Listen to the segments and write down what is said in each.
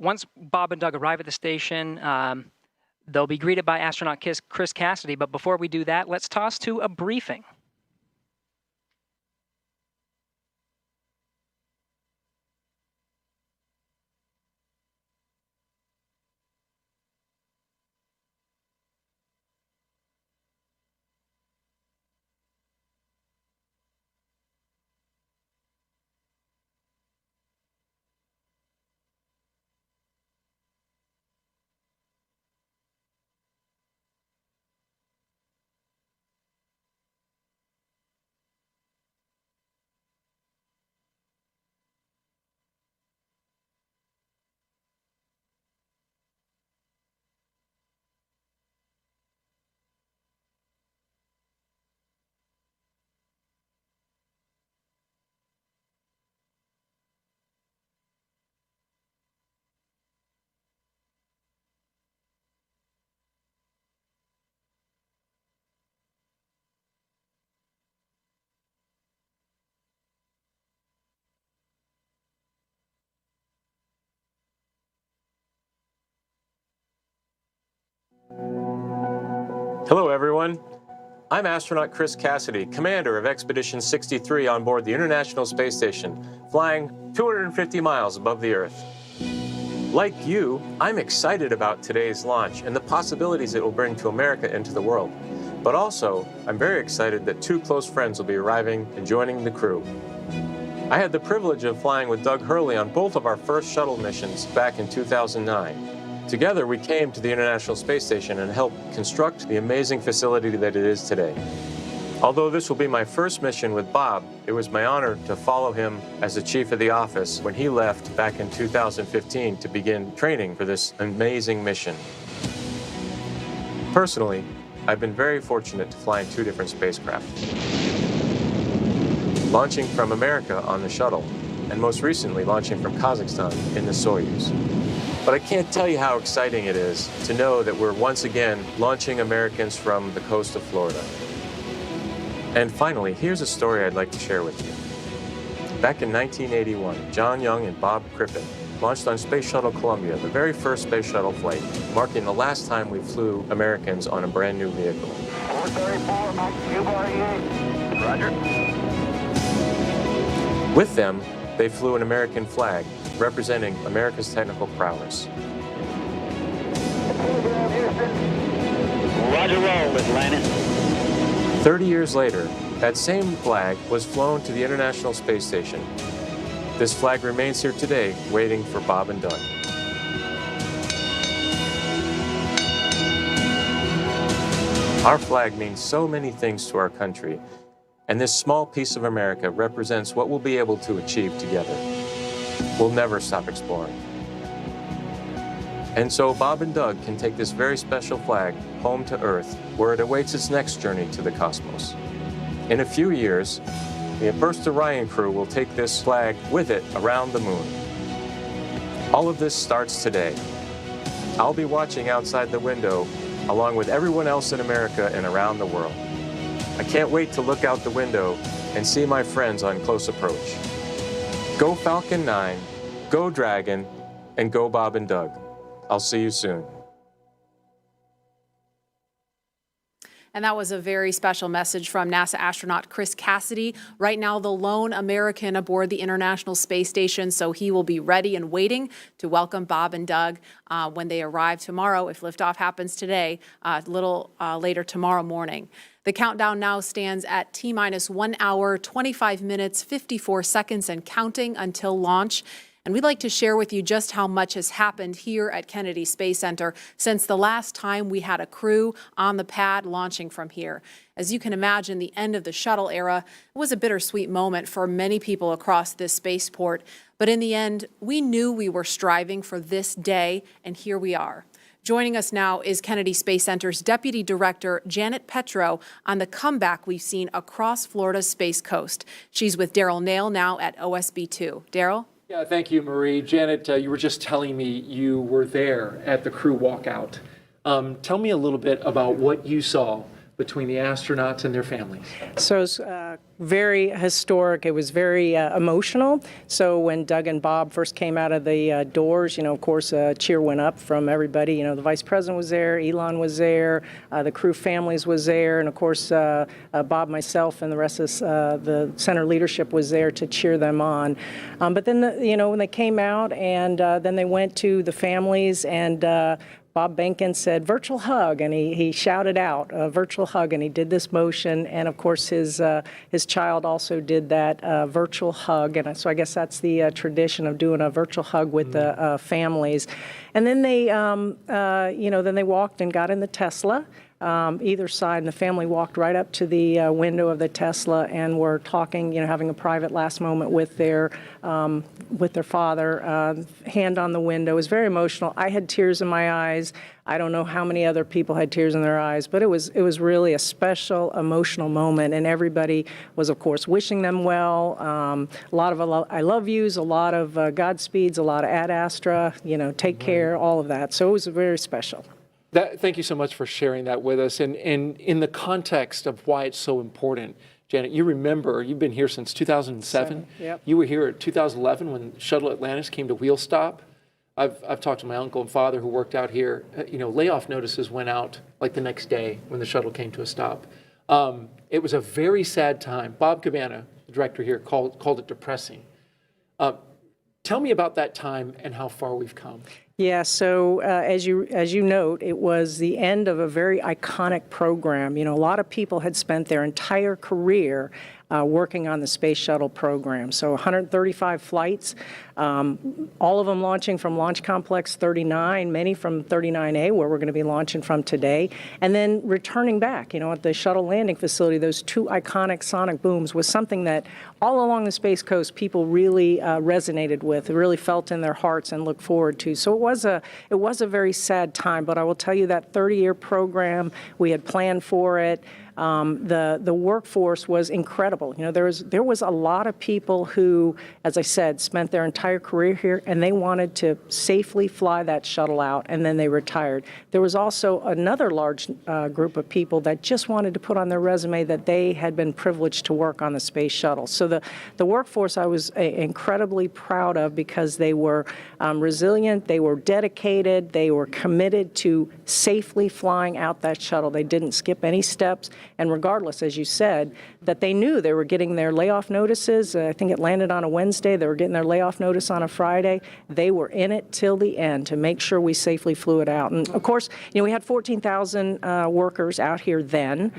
once Bob and Doug arrive at the station, they'll be greeted by astronaut Chris Cassidy. But before we do that, let's toss to a briefing. Hello, everyone. I'm astronaut Chris Cassidy, commander of Expedition 63 on board the International Space Station, flying 250 miles above the Earth. Like you, I'm excited about today's launch and the possibilities it will bring to America and to the world. But also, I'm very excited that two close friends will be arriving and joining the crew. I had the privilege of flying with Doug Hurley on both of our first shuttle missions back in 2009. Together, we came to the International Space Station and helped construct the amazing facility that it is today. Although this will be my first mission with Bob, it was my honor to follow him as the chief of the office when he left back in 2015 to begin training for this amazing mission. Personally, I've been very fortunate to fly in two different spacecraft. Launching from America on the shuttle, and most recently launching from Kazakhstan in the Soyuz. But I can't tell you how exciting it is to know that we're once again launching Americans from the coast of Florida. And finally, here's a story I'd like to share with you. Back in 1981, John Young and Bob Crippen launched on Space Shuttle Columbia, the very first space shuttle flight, marking the last time we flew Americans on a brand new vehicle. 434, Mike, Q-48. Roger. With them, they flew an American flag, representing America's technical prowess. Roger roll, Atlanta. 30 years later, that same flag was flown to the International Space Station. This flag remains here today, waiting for Bob and Doug. Our flag means so many things to our country, and this small piece of America represents what we'll be able to achieve together. We'll never stop exploring. And so Bob and Doug can take this very special flag home to Earth, where it awaits its next journey to the cosmos. In a few years, the First Orion crew will take this flag with it around the moon. All of this starts today. I'll be watching outside the window, along with everyone else in America and around the world. I can't wait to look out the window and see my friends on close approach. Go Falcon 9, go Dragon, and go Bob and Doug. I'll see you soon. And that was a very special message from NASA astronaut Chris Cassidy, right now the lone American aboard the International Space Station, so he will be ready and waiting to welcome Bob and Doug when they arrive tomorrow, if liftoff happens today, a little later tomorrow morning. The countdown now stands at T-minus 1 hour, 25 minutes, 54 seconds and counting until launch. And we'd like to share with you just how much has happened here at Kennedy Space Center since the last time we had a crew on the pad launching from here. As you can imagine, the end of the shuttle era was a bittersweet moment for many people across this spaceport. But in the end, we knew we were striving for this day, and here we are. Joining us now is Kennedy Space Center's Deputy Director, Janet Petro, on the comeback we've seen across Florida's Space Coast. She's with Daryl Nail now at OSB-2. Daryl? Yeah, thank you, Marie. Janet, you were just telling me you were there at the crew walkout. Tell me a little bit about what you saw between the astronauts and their families? So it's very historic. It was very emotional. So when Doug and Bob first came out of the doors, of course, a cheer went up from everybody. The Vice President was there, Elon was there, the crew families was there, and of course, Bob, myself, and the rest of the center leadership was there to cheer them on. But then, when they came out, and then they went to the families, and Bob Behnken said, virtual hug, and he shouted out, virtual hug, and he did this motion, and of course his child also did that virtual hug, and so I guess that's the tradition of doing a virtual hug with the families. And then they, then they walked and got in the Tesla, either side, and the family walked right up to the window of the Tesla and were talking, having a private last moment with their father, hand on the window. It was very emotional. I had tears in my eyes. I don't know how many other people had tears in their eyes, but it was really a special, emotional moment, and everybody was, of course, wishing them well. A lot of I love yous, a lot of Godspeeds, a lot of Ad Astra, take care, all of that. So it was very special. Thank you so much for sharing that with us. And in the context of why it's so important, Janet, you remember, you've been here since 2007. Yep. You were here in 2011 when Shuttle Atlantis came to wheel stop. I've talked to my uncle and father who worked out here. Layoff notices went out like the next day when the shuttle came to a stop. It was a very sad time. Bob Cabana, the director here, called it depressing. Tell me about that time and how far we've come. Yeah, so as you note, it was the end of a very iconic program. A lot of people had spent their entire career working on the Space Shuttle program. So 135 flights, all of them launching from Launch Complex 39, many from 39A, where we're going to be launching from today, and then returning back, at the shuttle landing facility. Those two iconic sonic booms was something that all along the Space Coast people really resonated with, really felt in their hearts and looked forward to. So it was a very sad time, but I will tell you that 30-year program, we had planned for it. The workforce was incredible. There was a lot of people who, as I said, spent their entire career here, and they wanted to safely fly that shuttle out, and then they retired. There was also another large group of people that just wanted to put on their resume that they had been privileged to work on the Space Shuttle. So the workforce I was incredibly proud of, because they were resilient, they were dedicated, they were committed to safely flying out that shuttle. They didn't skip any steps. And regardless, as you said, that they knew they were getting their layoff notices. I think it landed on a Wednesday. They were getting their layoff notice on a Friday. They were in it till the end to make sure we safely flew it out. And of course, we had 14,000 workers out here then,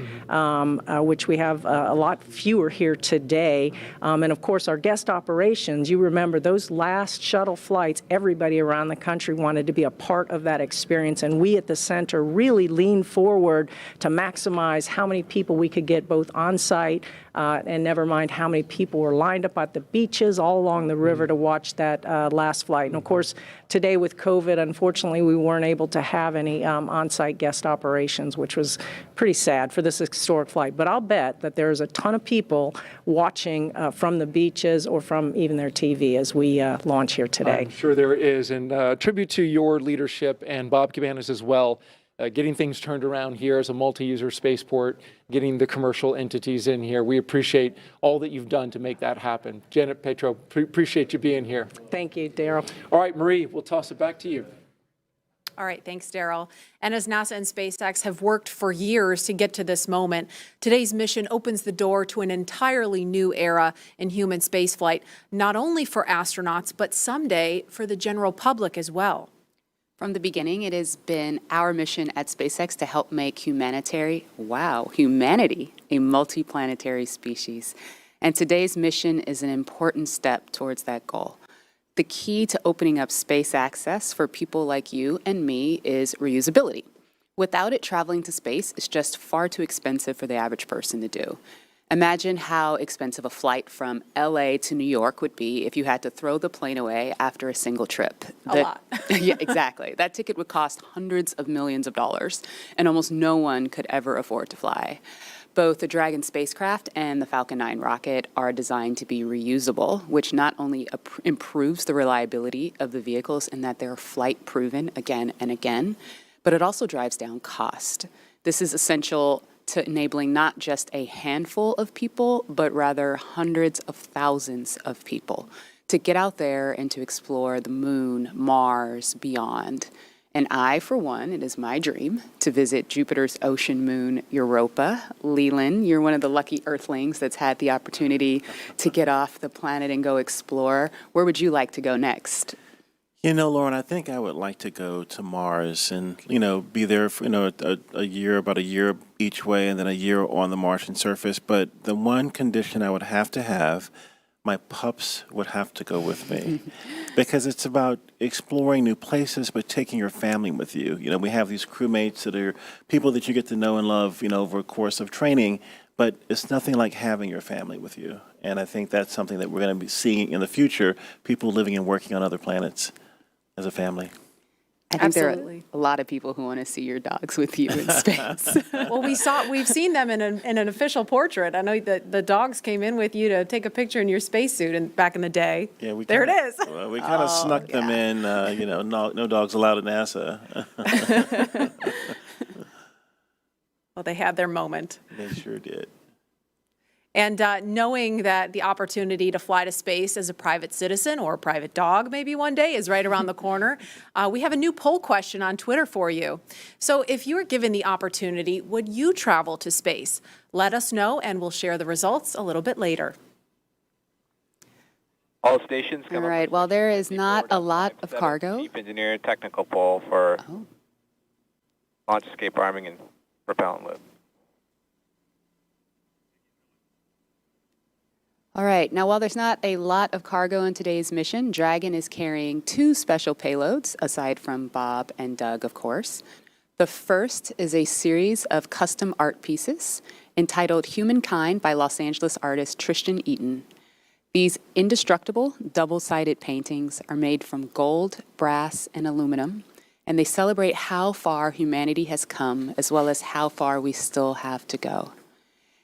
which we have a lot fewer here today. And of course, our guest operations, you remember those last shuttle flights, everybody around the country wanted to be a part of that experience. And we at the center really leaned forward to maximize how many people we could get both on site and never mind how many people were lined up at the beaches all along the river to watch that last flight. And of course, today with COVID, unfortunately, we weren't able to have any on-site guest operations, which was pretty sad for this historic flight. But I'll bet that there's a ton of people watching from the beaches or from even their TV as we launch here today. I'm sure there is. And tribute to your leadership and Bob Cabana's as well. Getting things turned around here as a multi-user spaceport, getting the commercial entities in here. We appreciate all that you've done to make that happen. Janet Petro, appreciate you being here. Thank you, Daryl. All right, Marie, we'll toss it back to you. All right, thanks, Daryl. And as NASA and SpaceX have worked for years to get to this moment, today's mission opens the door to an entirely new era in human spaceflight, not only for astronauts, but someday for the general public as well. From the beginning, it has been our mission at SpaceX to help make humanity a multiplanetary species. And today's mission is an important step towards that goal. The key to opening up space access for people like you and me is reusability. Without it, traveling to space is just far too expensive for the average person to do. Imagine how expensive a flight from LA to New York would be if you had to throw the plane away after a single trip. A lot. Yeah, exactly. That ticket would cost hundreds of millions of dollars, and almost no one could ever afford to fly. Both the Dragon spacecraft and the Falcon 9 rocket are designed to be reusable, which not only improves the reliability of the vehicles in that they're flight proven again and again, but it also drives down cost. This is essential to enabling not just a handful of people, but rather hundreds of thousands of people to get out there and to explore the moon, Mars, beyond. And I, for one, it is my dream to visit Jupiter's ocean moon, Europa. Leland, you're one of the lucky Earthlings that's had the opportunity to get off the planet and go explore. Where would you like to go next? You know, Lauren, I think I would like to go to Mars and, be there for, about a year each way and then a year on the Martian surface. But the one condition I would have to have, my pups would have to go with me because it's about exploring new places, but taking your family with you. We have these crewmates that are people that you get to know and love, over a course of training, but it's nothing like having your family with you. And I think that's something that we're going to be seeing in the future, people living and working on other planets as a family. I think Absolutely. there are a lot of people who want to see your dogs with you in space. Well, we've seen them in an official portrait. I know that the dogs came in with you to take a picture in your spacesuit back in the day. Yeah, There it is. We kind of snuck them in, no dogs allowed at NASA. Well, they had their moment. They sure did. And knowing that the opportunity to fly to space as a private citizen or a private dog maybe one day is right around the corner, we have a new poll question on Twitter for you. So if you were given the opportunity, would you travel to space? Let us know, and we'll share the results a little bit later. All stations come All right, well, there is not a lot of cargo. Chief engineer technical poll for launch escape arming and propellant loop. All right, now while there's not a lot of cargo in today's mission, Dragon is carrying 2 special payloads, aside from Bob and Doug, of course. The first is a series of custom art pieces entitled Humankind by Los Angeles artist Tristan Eaton. These indestructible, double-sided paintings are made from gold, brass, and aluminum, and they celebrate how far humanity has come, as well as how far we still have to go.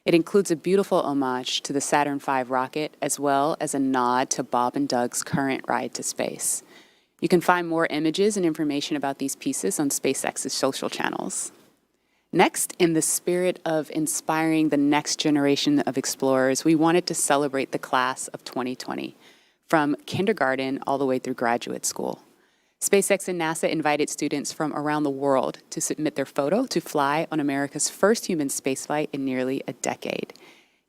It includes a beautiful homage to the Saturn V rocket, as well as a nod to Bob and Doug's current ride to space. You can find more images and information about these pieces on SpaceX's social channels. Next, in the spirit of inspiring the next generation of explorers, we wanted to celebrate the class of 2020, from kindergarten all the way through graduate school. SpaceX and NASA invited students from around the world to submit their photo to fly on America's first human spaceflight in nearly a decade.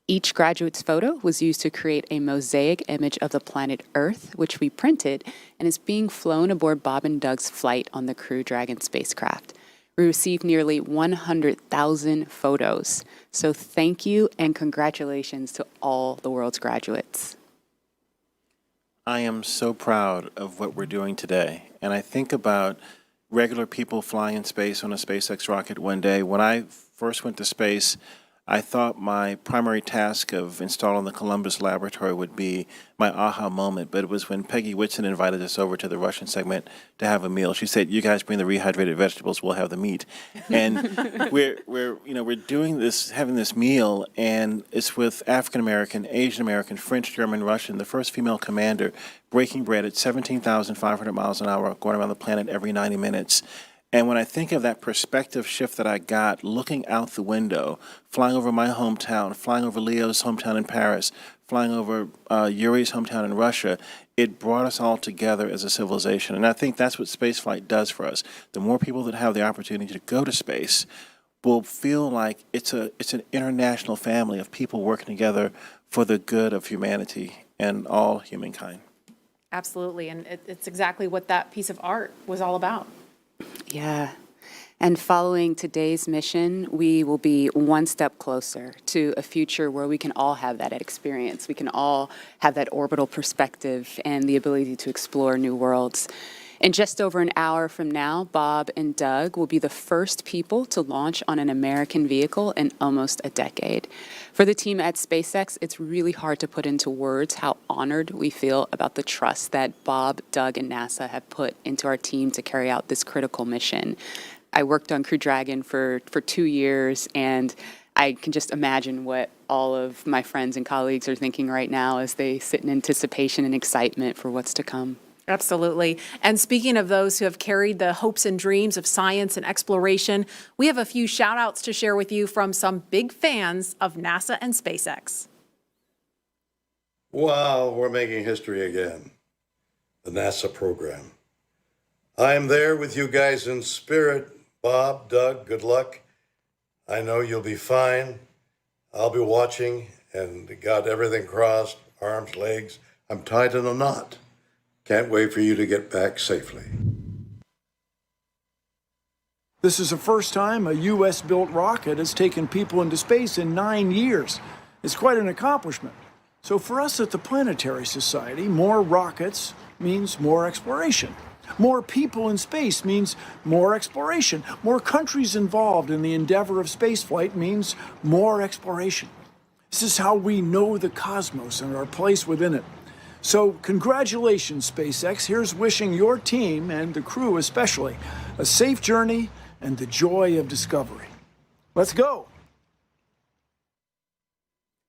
Each graduate's photo was used to create a mosaic image of the planet Earth, which we printed, and is being flown aboard Bob and Doug's flight on the Crew Dragon spacecraft. We received nearly 100,000 photos. So thank you and congratulations to all the world's graduates. I am so proud of what we're doing today. And I think about regular people flying in space on a SpaceX rocket one day. When I first went to space, I thought my primary task of installing the Columbus laboratory would be my aha moment, but it was when Peggy Whitson invited us over to the Russian segment to have a meal. She said, "You guys bring the rehydrated vegetables, we'll have the meat." And we're doing this, having this meal, and it's with African American, Asian American, French, German, Russian, the first female commander breaking bread at 17,500 miles an hour, going around the planet every 90 minutes. And when I think of that perspective shift that I got looking out the window, flying over my hometown, flying over Leo's hometown in Paris, flying over Yuri's hometown in Russia, it brought us all together as a civilization. And I think that's what spaceflight does for us. The more people that have the opportunity to go to space will feel like it's an international family of people working together for the good of humanity and all humankind. Absolutely, and it's exactly what that piece of art was all about. Yeah. And following today's mission, we will be one step closer to a future where we can all have that experience. We can all have that orbital perspective and the ability to explore new worlds. In just over an hour from now, Bob and Doug will be the first people to launch on an American vehicle in almost a decade. For the team at SpaceX, it's really hard to put into words how honored we feel about the trust that Bob, Doug, and NASA have put into our team to carry out this critical mission. I worked on Crew Dragon for 2 years, and I can just imagine what all of my friends and colleagues are thinking right now as they sit in anticipation and excitement for what's to come. Absolutely. And speaking of those who have carried the hopes and dreams of science and exploration, we have a few shout outs to share with you from some big fans of NASA and SpaceX. Wow, we're making history again. The NASA program. I am there with you guys in spirit. Bob, Doug, good luck. I know you'll be fine. I'll be watching and got everything crossed, arms, legs. I'm tied in a knot. Can't wait for you to get back safely. This is the first time a U.S.-built rocket has taken people into space in 9 years. It's quite an accomplishment. So for us at the Planetary Society, more rockets means more exploration. More people in space means more exploration. More countries involved in the endeavor of spaceflight means more exploration. This is how we know the cosmos and our place within it. So congratulations, SpaceX. Here's wishing your team, and the crew especially, a safe journey and the joy of discovery. Let's go.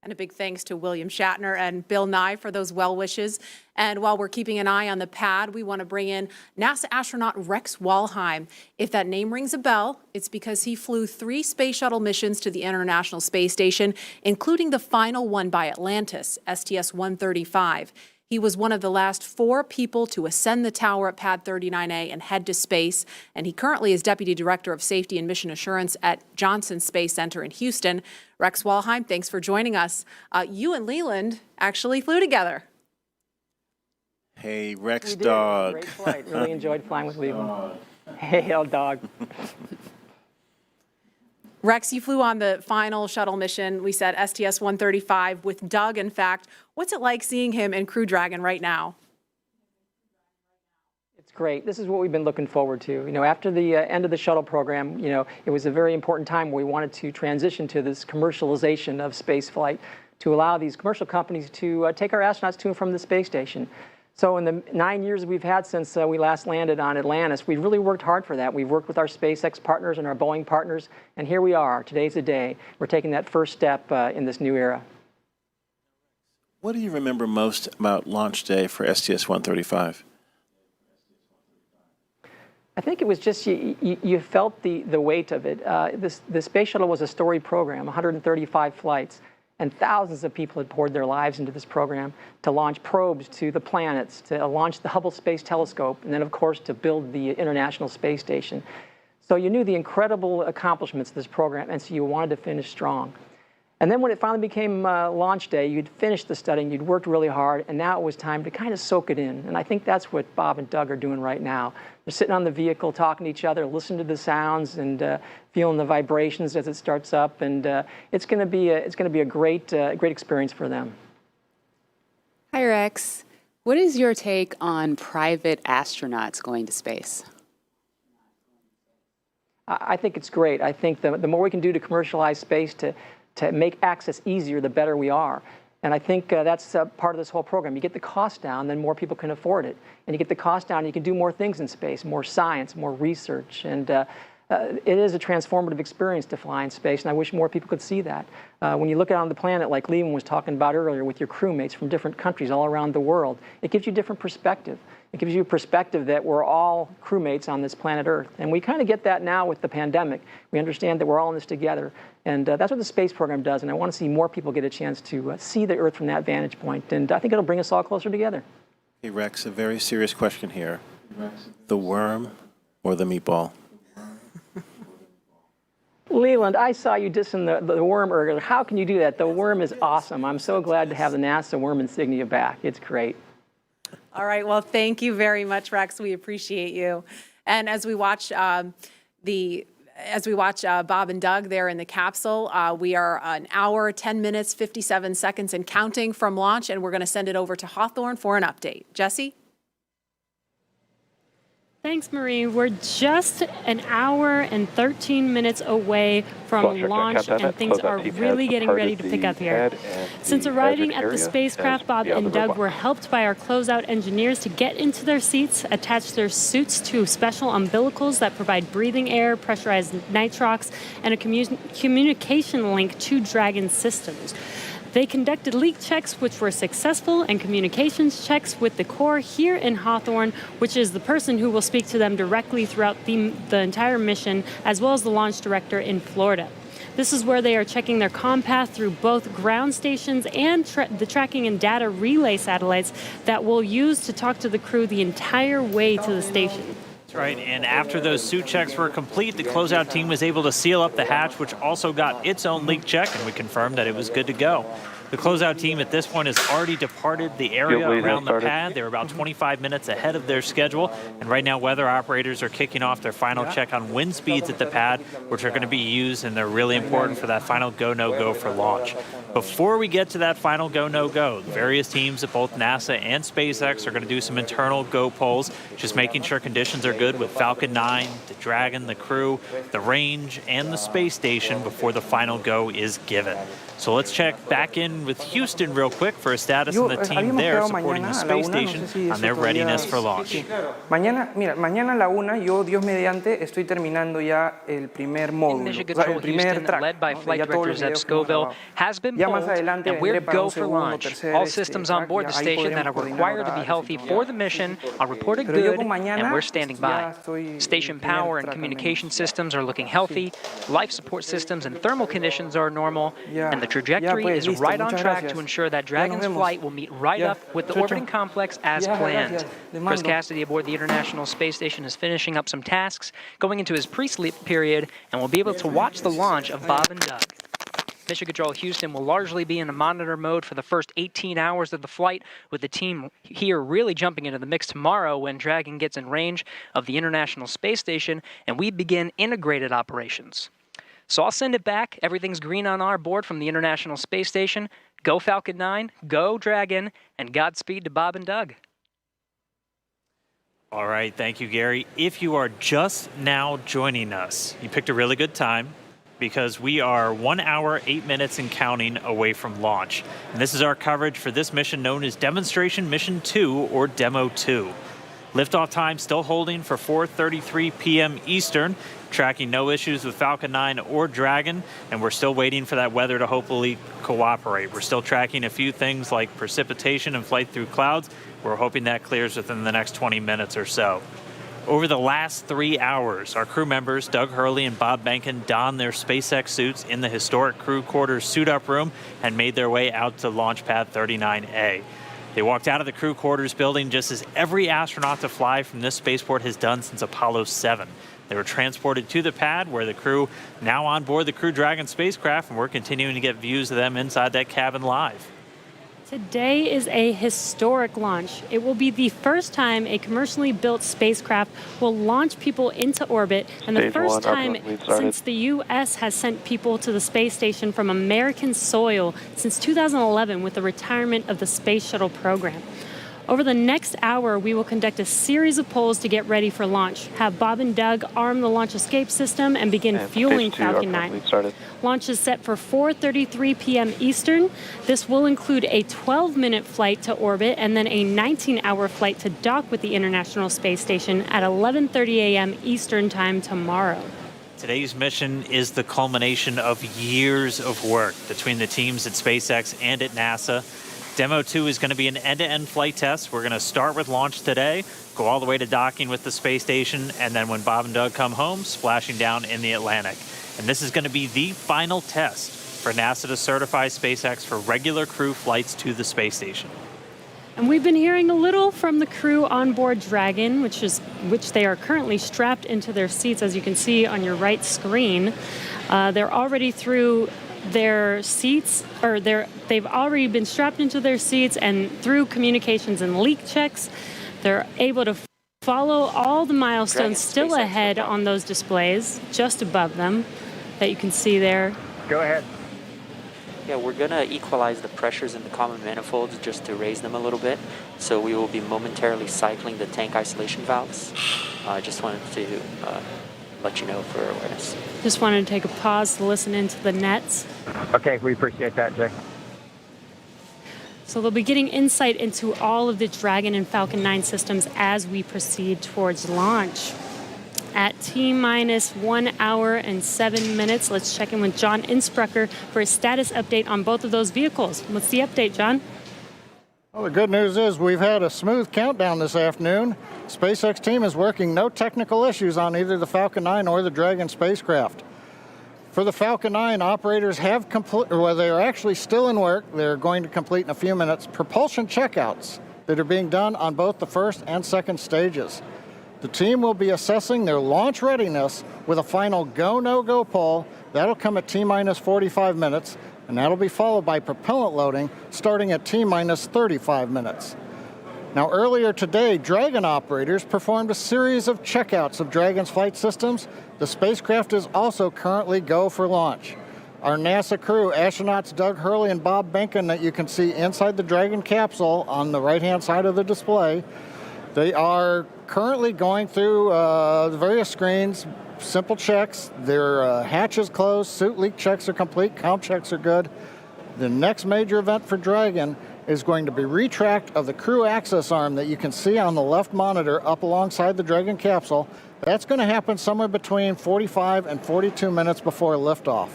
And a big thanks to William Shatner and Bill Nye for those well wishes. And while we're keeping an eye on the pad, we want to bring in NASA astronaut Rex Walheim. If that name rings a bell, it's because he flew 3 space shuttle missions to the International Space Station, including the final one by Atlantis, STS-135. He was one of the last 4 people to ascend the tower at Pad 39A and head to space, and he currently is Deputy Director of Safety and Mission Assurance at Johnson Space Center in Houston. Rex Walheim, thanks for joining us. You and Leland actually flew together. Hey, Rex We did. Dog. Great flight. Really enjoyed flying with Leland. Hey, old dog. Rex, you flew on the final shuttle mission, we said STS-135 with Doug, in fact. What's it like seeing him in Crew Dragon right now? It's great. This is what we've been looking forward to. You know, after the end of the shuttle program, you know, it was a very important time where we wanted to transition to this commercialization of space flight to allow these commercial companies to take our astronauts to and from the space station. So in the 9 years we've had since we last landed on Atlantis, we've really worked hard for that. We've worked with our SpaceX partners and our Boeing partners, and here we are. Today's the day. We're taking that first step in this new era. What do you remember most about launch day for STS-135? I think it was just you felt the weight of it. The space shuttle was a storied program, 135 flights. And thousands of people had poured their lives into this program to launch probes to the planets, to launch the Hubble Space Telescope, and then, of course, to build the International Space Station. So you knew the incredible accomplishments of this program, and so you wanted to finish strong. And then when it finally became launch day, you'd finished the studying, you'd worked really hard, and now it was time to kind of soak it in. And I think that's what Bob and Doug are doing right now. They're sitting on the vehicle, talking to each other, listening to the sounds, and feeling the vibrations as it starts up. And it's going to be a great experience for them. Hi, Rex. What is your take on private astronauts going to space? I think it's great. I think the more we can do to commercialize space, to make access easier, the better we are. And I think that's part of this whole program. You get the cost down, then more people can afford it. And you get the cost down, you can do more things in space, more science, more research. And it is a transformative experience to fly in space, and I wish more people could see that. When you look out on the planet, like Leland was talking about earlier, with your crewmates from different countries all around the world, it gives you a different perspective. It gives you a perspective that we're all crewmates on this planet Earth. And we kind of get that now with the pandemic. We understand that we're all in this together. And that's what the space program does. And I want to see more people get a chance to see the Earth from that vantage point. And I think it'll bring us all closer together. Hey, Rex, a very serious question here. The worm or the meatball? Leland, I saw you dissing the worm earlier. How can you do that? The worm is awesome. I'm so glad to have the NASA worm insignia back. It's great. All right. Well, thank you very much, Rex. We appreciate you. And as we watch Bob and Doug there in the capsule, we are an hour, 10 minutes, 57 seconds and counting from launch, and we're going to send it over to Hawthorne for an update. Jesse? Thanks, Marie. We're just an hour and 13 minutes away from launch, and things are really getting ready to pick up here. Since arriving at the spacecraft, Bob and Doug were helped by our closeout engineers to get into their seats, attach their suits to special umbilicals that provide breathing air, pressurized nitrox, and a communication link to Dragon systems. They conducted leak checks, which were successful, and communications checks with the Corps here in Hawthorne, which is the person who will speak to them directly throughout the entire mission, as well as the launch director in Florida. This is where they are checking their comm path through both ground stations and the tracking and data relay satellites that we'll use to talk to the crew the entire way to the station. That's right, and after those suit checks were complete, the closeout team was able to seal up the hatch, which also got its own leak check, and we confirmed that it was good to go. The closeout team at this point has already departed the area around the pad. They were about 25 minutes ahead of their schedule, and right now weather operators are kicking off their final check on wind speeds at the pad, which are going to be used, and they're really important for that final go, no-go for launch. Before we get to that final go, no-go, various teams at both NASA and SpaceX are going to do some internal go polls, just making sure conditions are good with Falcon 9, the Dragon, the crew, the range, and the space station before the final go is given. So let's check back in with Houston real quick for a status on the team there supporting the space station on their readiness for launch. Mañana a la 1, yo, Dios mediante, estoy terminando ya el primer módulo. Mission Control Houston, led by Flight Director Zeb Scoville, has been pulled, and we're go for launch. All systems on board the station that are required to be healthy for the mission are reported good, and we're standing by. Station power and communication systems are looking healthy, life support systems and thermal conditions are normal, and the trajectory is right on track to ensure that Dragon's flight will meet right up with the orbiting complex as planned. Chris Cassidy aboard the International Space Station is finishing up some tasks, going into his pre-sleep period, and will be able to watch the launch of Bob and Doug. Mission Control Houston will largely be in a monitor mode for the first 18 hours of the flight, with the team here really jumping into the mix tomorrow when Dragon gets in range of the International Space Station and we begin integrated operations. So I'll send it back. Everything's green on our board from the International Space Station. Go Falcon 9, go Dragon, and Godspeed to Bob and Doug. All right, thank you, Gary. If you are just now joining us, you picked a really good time because we are 1 hour, 8 minutes and counting away from launch. And this is our coverage for this mission known as Demonstration Mission 2 or Demo-2. Liftoff time still holding for 4:33 p.m. Eastern, tracking no issues with Falcon 9 or Dragon, and we're still waiting for that weather to hopefully cooperate. We're still tracking a few things like precipitation and flight through clouds. We're hoping that clears within the next 20 minutes or so. Over the last 3 hours, our crew members, Doug Hurley and Bob Behnken, donned their SpaceX suits in the historic crew quarters suit-up room and made their way out to Launch Pad 39A. They walked out of the crew quarters building just as every astronaut to fly from this spaceport has done since Apollo 7. They were transported to the pad where the crew now on board the Crew Dragon spacecraft, and we're continuing to get views of them inside that cabin live. Today is a historic launch. It will be the first time a commercially built spacecraft will launch people into orbit, and the first time since the U.S. has sent people to the space station from American soil since 2011 with the retirement of the Space Shuttle program. Over the next hour, we will conduct a series of polls to get ready for launch, have Bob and Doug arm the launch escape system, and begin fueling Falcon 9. Launch is set for 4:33 p.m. Eastern. This will include a 12-minute flight to orbit and then a 19-hour flight to dock with the International Space Station at 11:30 a.m. Eastern Time tomorrow. Today's mission is the culmination of years of work between the teams at SpaceX and at NASA. Demo-2 is going to be an end-to-end flight test. We're going to start with launch today, go all the way to docking with the space station, and then when Bob and Doug come home, splashing down in the Atlantic. And this is going to be the final test for NASA to certify SpaceX for regular crew flights to the space station. And we've been hearing a little from the crew on board Dragon, which they are currently strapped into their seats, as you can see on your right screen. They're already through their seats, or they've already been strapped into their seats, and through communications and leak checks, they're able to follow all the milestones still ahead on those displays just above them that you can see there. Go ahead. Yeah, we're going to equalize the pressures in the common manifolds just to raise them a little bit. So we will be momentarily cycling the tank isolation valves. I just wanted to let you know for awareness. Just wanted to take a pause to listen into the nets. Okay, we appreciate that, Jay. So they'll be getting insight into all of the Dragon and Falcon 9 systems as we proceed towards launch. at T-minus 1 hour and 7 minutes. Let's check in with John Insprucker for a status update on both of those vehicles. What's the update, John? Well, the good news is we've had a smooth countdown this afternoon. SpaceX team is working no technical issues on either the Falcon 9 or the Dragon spacecraft. For the Falcon 9, operators have they're actually still in work. They're going to complete in a few minutes propulsion checkouts that are being done on both the first and second stages. The team will be assessing their launch readiness with a final go, no-go poll. That'll come at T-minus 45 minutes, and that'll be followed by propellant loading starting at T-minus 35 minutes. Now, earlier today, Dragon operators performed a series of checkouts of Dragon's flight systems. The spacecraft is also currently go for launch. Our NASA crew, astronauts Doug Hurley and Bob Behnken, that you can see inside the Dragon capsule on the right-hand side of the display, they are currently going through the various screens, simple checks. Their hatch is closed, suit leak checks are complete, comm checks are good. The next major event for Dragon is going to be retract of the crew access arm that you can see on the left monitor up alongside the Dragon capsule. That's going to happen somewhere between 45 and 42 minutes before liftoff.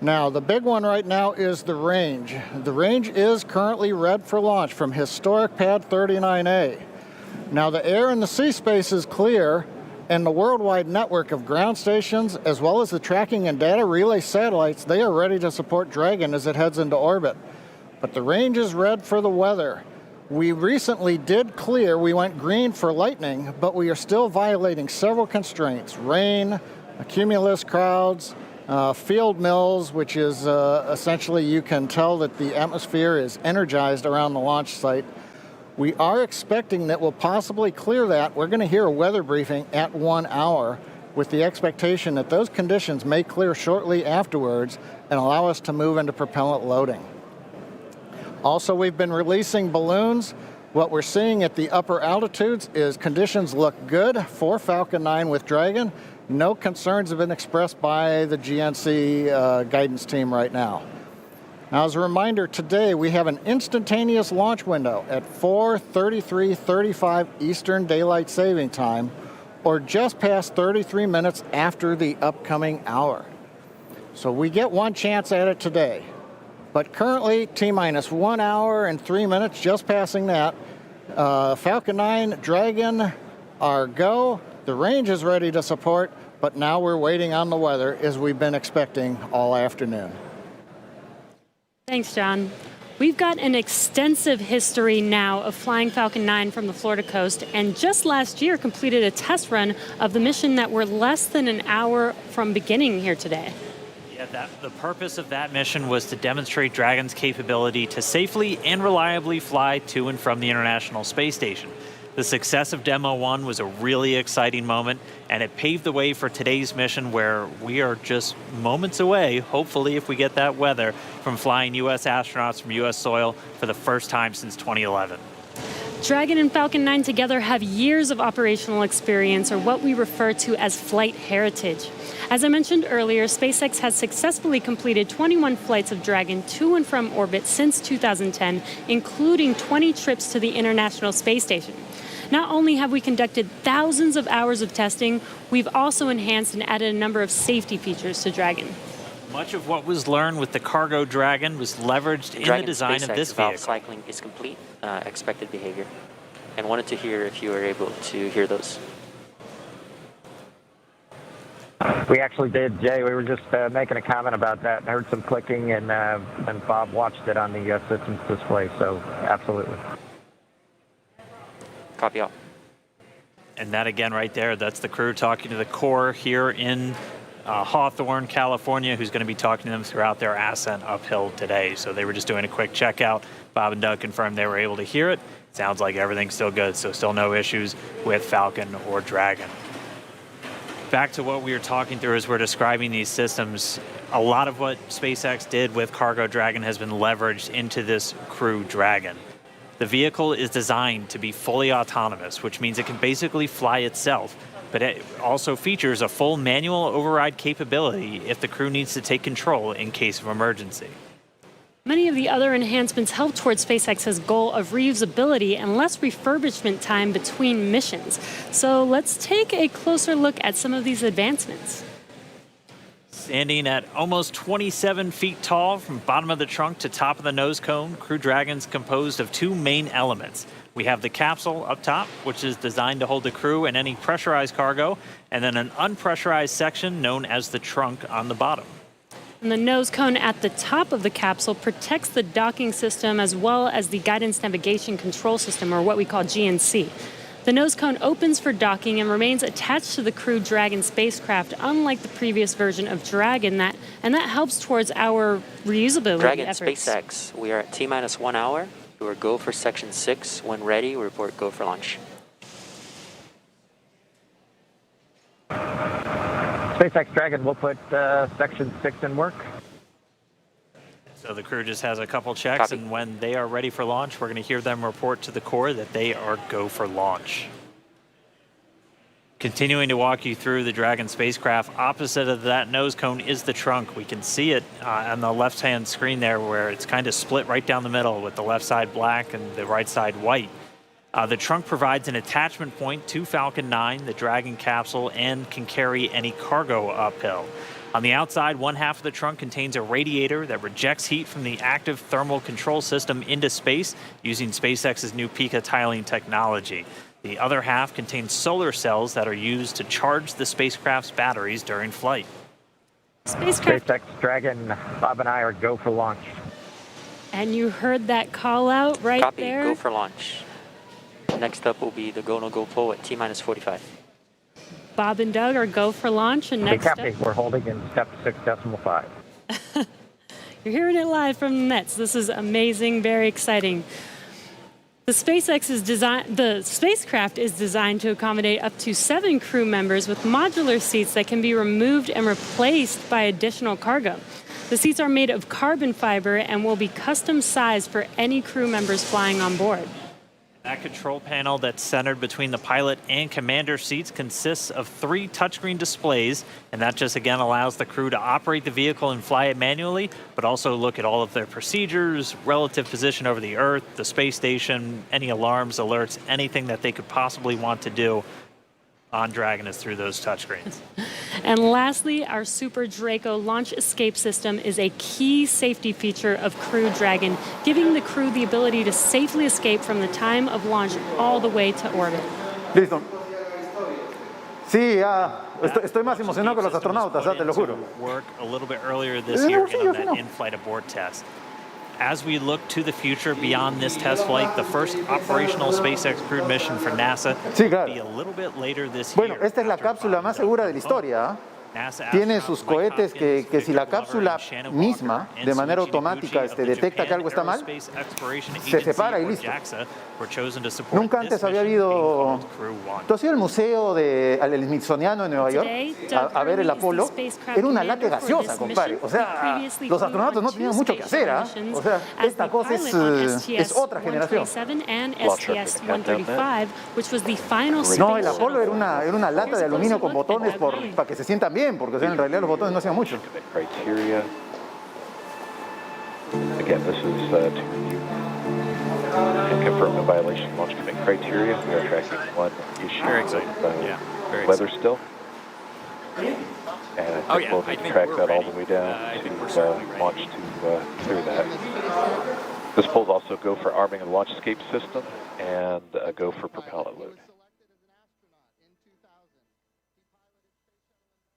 Now, the big one right now is the range. The range is currently red for launch from historic pad 39A. Now, the air and the sea space is clear, and the worldwide network of ground stations, as well as the tracking and data relay satellites, they are ready to support Dragon as it heads into orbit. But the range is red for the weather. We recently did clear, we went green for lightning, but we are still violating several constraints: rain, cumulus crowds, field mills, which is essentially you can tell that the atmosphere is energized around the launch site. We are expecting that we'll possibly clear that. We're going to hear a weather briefing at 1 hour with the expectation that those conditions may clear shortly afterwards and allow us to move into propellant loading. Also, we've been releasing balloons. What we're seeing at the upper altitudes is conditions look good for Falcon 9 with Dragon. No concerns have been expressed by the GNC guidance team right now. Now, as a reminder, today we have an instantaneous launch window at 4:33:35 Eastern Daylight Saving Time, or just past 33 minutes after the upcoming hour. So we get one chance at it today. But currently, T-minus 1 hour and 3 minutes, just passing that. Falcon 9, Dragon are go. The range is ready to support, but now we're waiting on the weather as we've been expecting all afternoon. Thanks, John. We've got an extensive history now of flying Falcon 9 from the Florida coast, and just last year completed a test run of the mission that we're less than an hour from beginning here today. Yeah, the purpose of that mission was to demonstrate Dragon's capability to safely and reliably fly to and from the International Space Station. The success of Demo-1 was a really exciting moment, and it paved the way for today's mission, where we are just moments away, hopefully if we get that weather, from flying U.S. astronauts from U.S. soil for the first time since 2011. Dragon and Falcon 9 together have years of operational experience, or what we refer to as flight heritage. As I mentioned earlier, SpaceX has successfully completed 21 flights of Dragon to and from orbit since 2010, including 20 trips to the International Space Station. Not only have we conducted thousands of hours of testing, we've also enhanced and added a number of safety features to Dragon. Much of what was learned with the cargo Dragon was leveraged in the design of this vehicle. Cycling is complete, expected behavior, and wanted to hear if you were able to hear those. We actually did, Jay. We were just making a comment about that. I heard some clicking, and Bob watched it on the systems display, so absolutely. Copy all. And that again right there, that's the crew talking to the core here in Hawthorne, California, who's going to be talking to them throughout their ascent uphill today. So they were just doing a quick checkout. Bob and Doug confirmed they were able to hear it. Sounds like everything's still good, so still no issues with Falcon or Dragon. Back to what we were talking through as we're describing these systems, a lot of what SpaceX did with Cargo Dragon has been leveraged into this Crew Dragon. The vehicle is designed to be fully autonomous, which means it can basically fly itself, but it also features a full manual override capability if the crew needs to take control in case of emergency. Many of the other enhancements help towards SpaceX's goal of reusability and less refurbishment time between missions. So let's take a closer look at some of these advancements. Standing at almost 27 feet tall from bottom of the trunk to top of the nose cone, Crew Dragon's composed of two main elements. We have the capsule up top, which is designed to hold the crew and any pressurized cargo, and then an unpressurized section known as the trunk on the bottom. And the nose cone at the top of the capsule protects the docking system as well as the guidance navigation control system, or what we call GNC. The nose cone opens for docking and remains attached to the Crew Dragon spacecraft, unlike the previous version of Dragon, and that helps towards our reusability Dragon efforts. SpaceX, we are at T-minus 1 hour. We are go for section 6. When ready, report go for launch. SpaceX Dragon will put section 6 in work. So the crew just has a couple checks, Copy. and when they are ready for launch, we're going to hear them report to the core that they are go for launch. Continuing to walk you through the Dragon spacecraft, opposite of that nose cone is the trunk. We can see it on the left-hand screen there, where it's kind of split right down the middle with the left side black and the right side white. The trunk provides an attachment point to Falcon 9, the Dragon capsule, and can carry any cargo uphill. On the outside, one half of the trunk contains a radiator that rejects heat from the active thermal control system into space using SpaceX's new Pica tiling technology. The other half contains solar cells that are used to charge the spacecraft's batteries during flight. SpaceX Dragon, Bob and I are go for launch. And you heard that call out right Copy, there. go for launch. Next up will be the go no go pull at T-minus 45. Bob and Doug are go for launch, and next up, We're holding in step 6.5. you're hearing it live from the nets. This is amazing, very exciting. The spacecraft is designed to accommodate up to 7 crew members with modular seats that can be removed and replaced by additional cargo. The seats are made of carbon fiber and will be custom sized for any crew members flying on board. That control panel that's centered between the pilot and commander seats consists of 3 touchscreen displays, and that just again allows the crew to operate the vehicle and fly it manually, but also look at all of their procedures, relative position over the Earth, the space station, any alarms, alerts, anything that they could possibly want to do on Dragon is through those touchscreens. And lastly, our Super Draco launch escape system is a key safety feature of Crew Dragon, giving the crew the ability to safely escape from the time of launch all the way to orbit. Listo. Sí, estoy más emocionado que los astronautas, te lo juro. Work a little bit earlier this year on that in-flight abort test. As we look to the future beyond this test flight, the first operational SpaceX crewed mission for NASA will be a little bit later this year. Bueno, esta es la cápsula más segura de la historia. Tiene sus cohetes que si la cápsula misma, de manera automática, detecta que algo está mal, se separa y listo. Nunca antes había habido... ¿Tú has ido al museo del Smithsoniano en Nueva York a ver el Apolo? Era una lata gaseosa, compadre. O sea, los astronautas no tenían mucho que hacer, ¿eh? O sea, esta cosa es otra generación. No, el Apolo era una lata de aluminio con botones para que se sientan bien, porque o sea, en realidad los botones no hacían mucho. Again, this is to review and confirm the violation launch commit criteria. We are tracking one issue of weather still. And I think we'll need to track that all the way down to launch to clear that. This pulls also go for arming of the launch escape system and go for propellant load.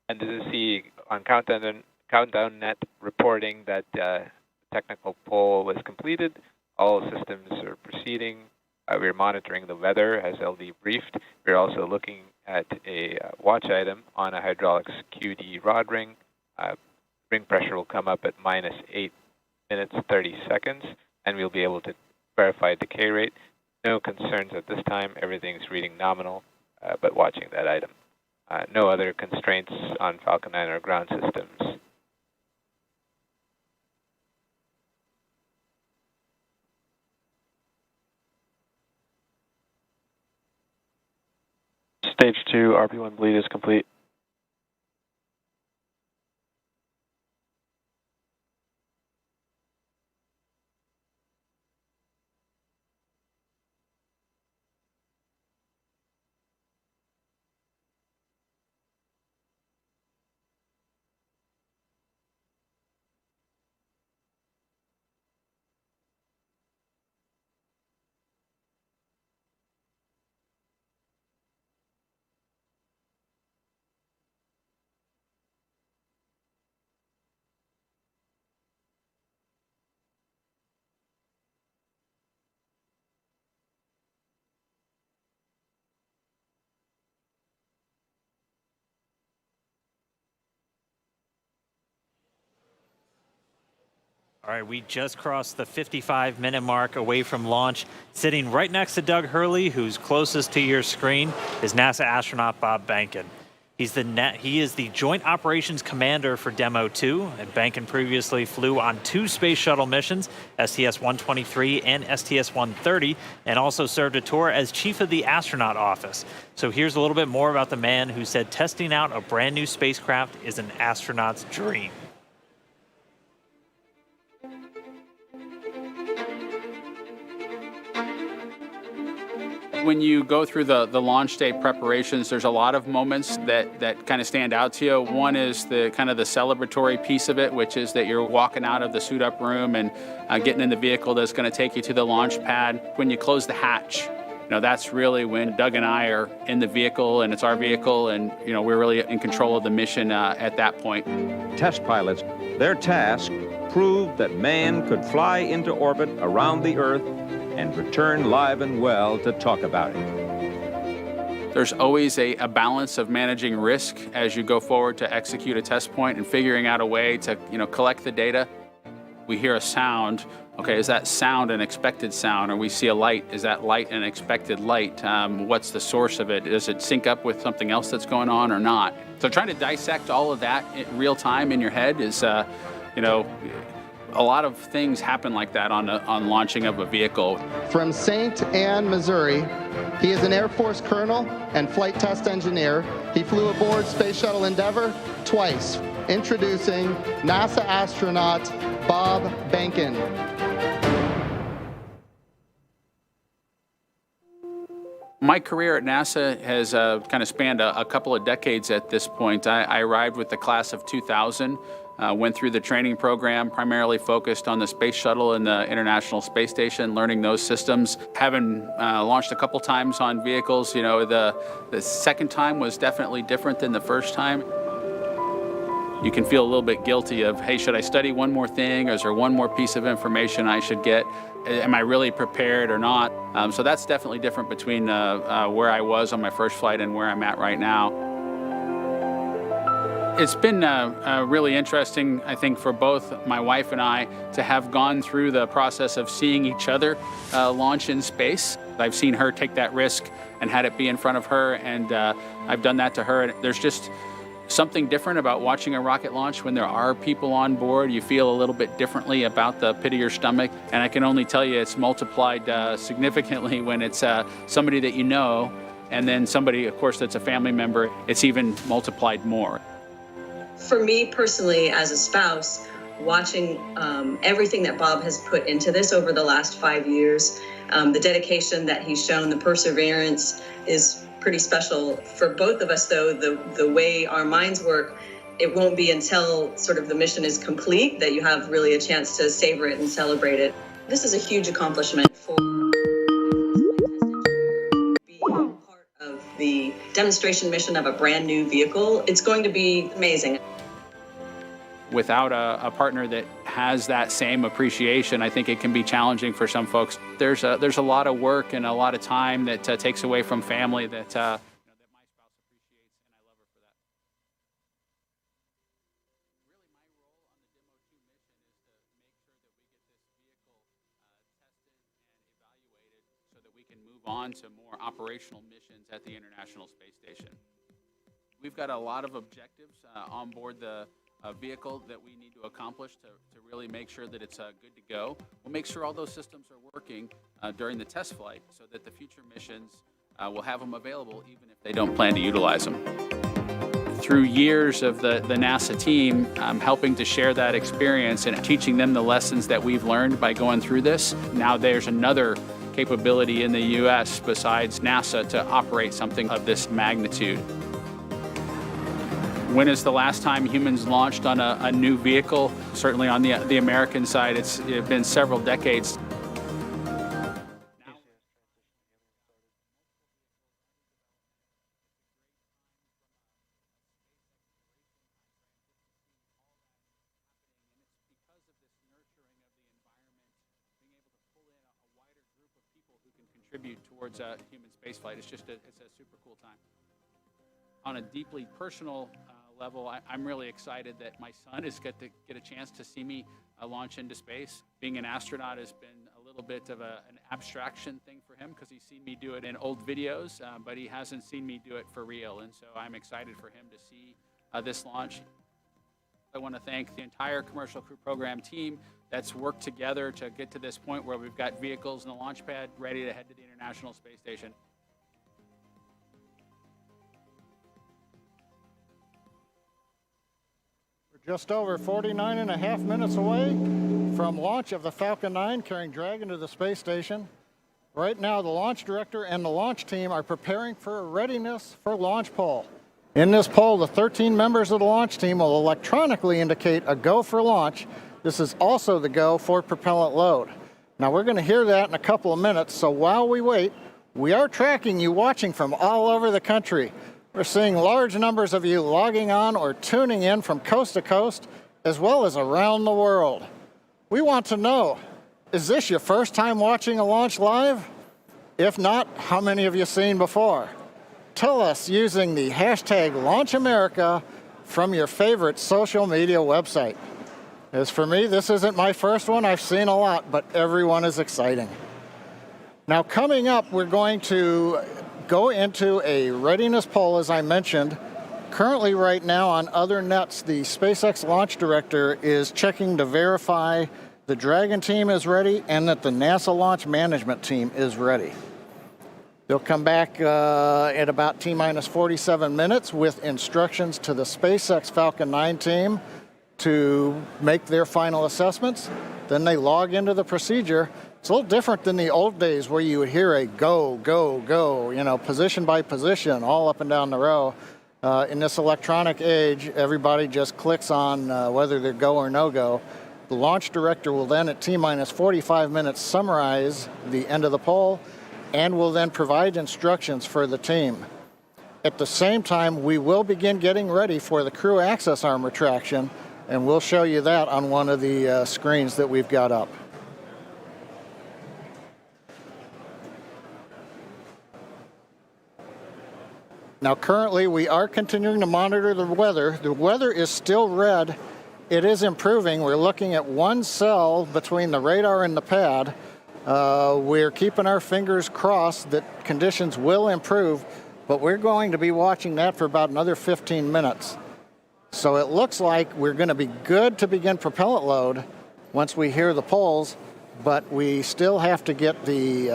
And this is the on countdown net reporting that technical poll was completed. All systems are proceeding. We're monitoring the weather as LD briefed. We're also looking at a watch item on a hydraulics QD rod ring. Ring pressure will come up at minus 8 minutes 30 seconds, and we'll be able to verify decay rate. No concerns at this time. Everything's reading nominal, but watching that item. No other constraints on Falcon 9 or ground systems. Stage 2 RP1 bleed is complete. All right, we just crossed the 55-minute mark away from launch. Sitting right next to Doug Hurley, who's closest to your screen, is NASA astronaut Bob Behnken. He is the Joint Operations Commander for Demo-2, and Behnken previously flew on 2 space shuttle missions, STS-123 and STS-130, and also served a tour as Chief of the Astronaut Office. So here's a little bit more about the man who said testing out a brand new spacecraft is an astronaut's dream. When you go through the launch day preparations, there's a lot of moments that kind of stand out to you. One is the kind of the celebratory piece of it, which is that you're walking out of the suit up room and getting in the vehicle that's going to take you to the launch pad. When you close the hatch, that's really when Doug and I are in the vehicle, and it's our vehicle, and we're really in control of the mission at that point. Test pilots, their task proved that man could fly into orbit around the Earth and return live and well to talk about it. There's always a balance of managing risk as you go forward to execute a test point and figuring out a way to collect the data. We hear a sound. Okay, is that sound an expected sound? Or we see a light, is that light an expected light? What's the source of it? Does it sync up with something else that's going on or not? So trying to dissect all of that in real time in your head is, a lot of things happen like that on launching of a vehicle. From St. Anne, Missouri, he is an Air Force colonel and flight test engineer. He flew aboard Space Shuttle Endeavour twice. Introducing NASA astronaut Bob Behnken. My career at NASA has kind of spanned a couple of decades at this point. I arrived with the class of 2000. Went through the training program, primarily focused on the space shuttle and the International Space Station, learning those systems. Having launched a couple times on vehicles, the second time was definitely different than the first time. You can feel a little bit guilty of, hey, should I study one more thing? Or is there one more piece of information I should get? Am I really prepared or not? So that's definitely different between where I was on my first flight and where I'm at right now. It's been really interesting, I think, for both my wife and I to have gone through the process of seeing each other launch in space. I've seen her take that risk and had it be in front of her, and I've done that to her. And there's just something different about watching a rocket launch when there are people on board. You feel a little bit differently about the pit of your stomach, and I can only tell you it's multiplied significantly when it's somebody that you know, and then somebody, of course, that's a family member. It's even multiplied more. For me personally, as a spouse, watching everything that Bob has put into this over the last 5 years, the dedication that he's shown, the perseverance is pretty special. For both of us, though, the way our minds work, it won't be until sort of the mission is complete that you have really a chance to savor it and celebrate it. This is a huge accomplishment for being part of the demonstration mission of a brand new vehicle. It's going to be amazing. Without a partner that has that same appreciation, I think it can be challenging for some folks. There's a lot of work and a lot of time that takes away from family that my spouse appreciates, and I love her for that. Really, my role on the Demo-2 mission is to make sure that we get this vehicle tested and evaluated so that we can move on to more operational missions at the International Space Station. We've got a lot of objectives on board the vehicle that we need to accomplish to really make sure that it's good to go. We'll make sure all those systems are working during the test flight so that the future missions will have them available even if they don't plan to utilize them. Through years of the NASA team, I'm helping to share that experience and teaching them the lessons that we've learned by going through this. Now there's another capability in the U.S. besides NASA to operate something of this magnitude. When is the last time humans launched on a new vehicle? Certainly on the American side, it's been several decades. Contribute towards human spaceflight. It's a super cool time. On a deeply personal level. I'm really excited that my son is get a chance to see me launch into space. Being an astronaut has been a little bit of an abstraction thing for him because he's seen me do it in old videos, but he hasn't seen me do it for real. And so I'm excited for him to see this launch. I want to thank the entire Commercial Crew Program team that's worked together to get to this point where we've got vehicles in the launch pad ready to head to the International Space Station. We're just over 49.5 minutes away from launch of the Falcon 9 carrying Dragon to the space station. Right now, the launch director and the launch team are preparing for a readiness for launch poll. In this poll, the 13 members of the launch team will electronically indicate a go for launch. This is also the go for propellant load. Now, we're going to hear that in a couple of minutes, so while we wait, we are tracking you watching from all over the country. We're seeing large numbers of you logging on or tuning in from coast to coast, as well as around the world. We want to know, is this your first time watching a launch live? If not, how many have you seen before? Tell us using the hashtag LaunchAmerica from your favorite social media website. As for me, this isn't my first one. I've seen a lot, but everyone is exciting. Now, coming up, we're going to go into a readiness poll, as I mentioned. Currently, right now, on other nets, the SpaceX launch director is checking to verify the Dragon team is ready and that the NASA launch management team is ready. They'll come back at about T-minus 47 minutes with instructions to the SpaceX Falcon 9 team to make their final assessments. Then they log into the procedure. It's a little different than the old days where you would hear a go, go, go, you know, position by position, all up and down the row. In this electronic age, everybody just clicks on whether they're go or no go. The launch director will then, at T-minus 45 minutes, summarize the end of the poll and will then provide instructions for the team. At the same time, we will begin getting ready for the crew access arm retraction, and we'll show you that on one of the screens that we've got up. Now, currently, we are continuing to monitor the weather. The weather is still red. It is improving. We're looking at one cell between the radar and the pad. We're keeping our fingers crossed that conditions will improve, but we're going to be watching that for about another 15 minutes. So it looks like we're going to be good to begin propellant load once we hear the polls, but we still have to get the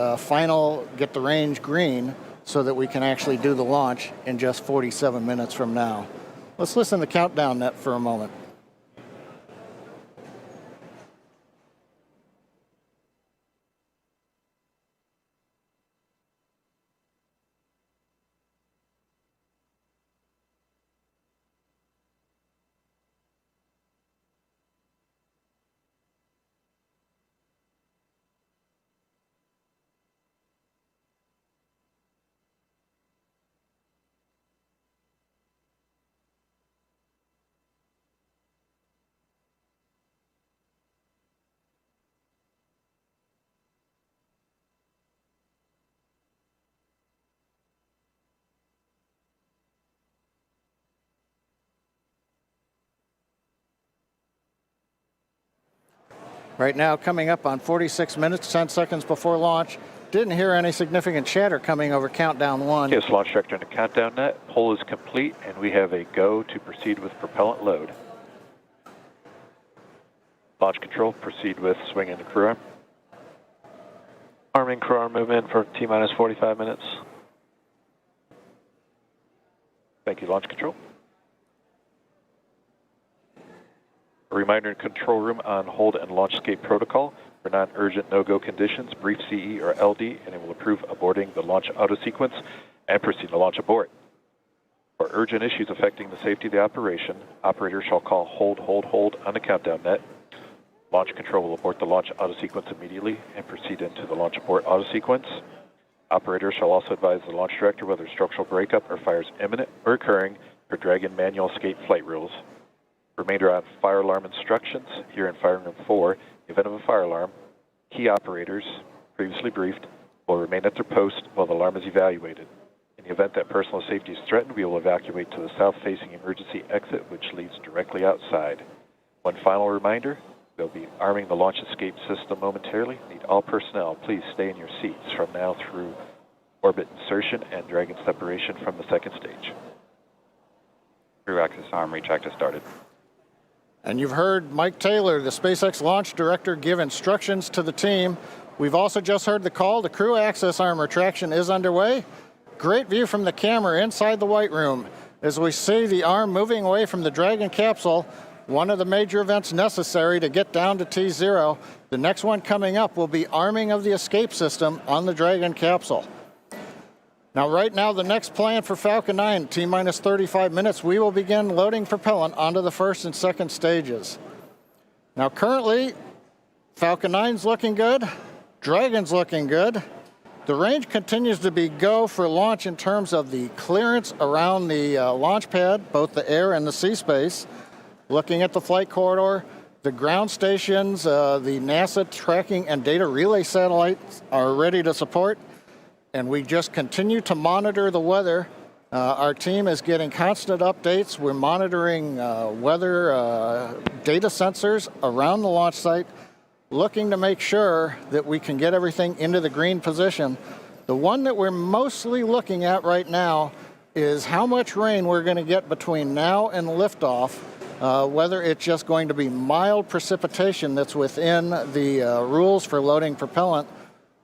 get the range green so that we can actually do the launch in just 47 minutes from now. Let's listen to the countdown net for a moment. Right now, coming up on 46 minutes, 10 seconds before launch. Didn't hear any significant chatter coming over countdown one. Yes, launch director in the countdown net. Poll is complete, and we have a go to proceed with propellant load. Launch control, proceed with swing in the crew arm. Arming crew arm movement for T-minus 45 minutes. Thank you, launch control. A reminder in control room on hold and launch escape protocol. For non-urgent no-go conditions, brief CE or LD, and it will approve aborting the launch auto sequence and proceed to launch abort. For urgent issues affecting the safety of the operation, operators shall call hold on the countdown net. Launch control will abort the launch auto sequence immediately and proceed into the launch abort auto sequence. Operators shall also advise the launch director whether structural breakup or fire is imminent or occurring per Dragon manual escape flight rules. Remainder on fire alarm instructions. Here in Fire Room 4, in the event of a fire alarm, key operators, previously briefed, will remain at their post while the alarm is evaluated. In In the event that personal safety is threatened, we will evacuate to the south-facing emergency exit, which leads directly outside. One final reminder, they'll be arming the launch escape system momentarily. Need all personnel, please stay in your seats from now through orbit insertion and Dragon separation from the second stage. Crew access arm retract has started. And you've heard Mike Taylor, the SpaceX launch director, give instructions to the team. We've also just heard the call. The crew access arm retraction is underway. Great view from the camera inside the White Room as we see the arm moving away from the Dragon capsule, one of the major events necessary to get down to T0. The next one coming up will be arming of the escape system on the Dragon capsule. Now, right now, the next plan for Falcon 9, T-minus 35 minutes, we will begin loading propellant onto the first and second stages. Now, currently, Falcon 9's looking good, Dragon's looking good. The range continues to be go for launch in terms of the clearance around the launch pad, both the air and the sea space. Looking at the flight corridor, the ground stations, the NASA tracking and data relay satellites are ready to support. And we just continue to monitor the weather. Our team is getting constant updates. We're monitoring weather data sensors around the launch site, looking to make sure that we can get everything into the green position. The one that we're mostly looking at right now is how much rain we're going to get between now and liftoff, whether it's just going to be mild precipitation that's within the rules for loading propellant.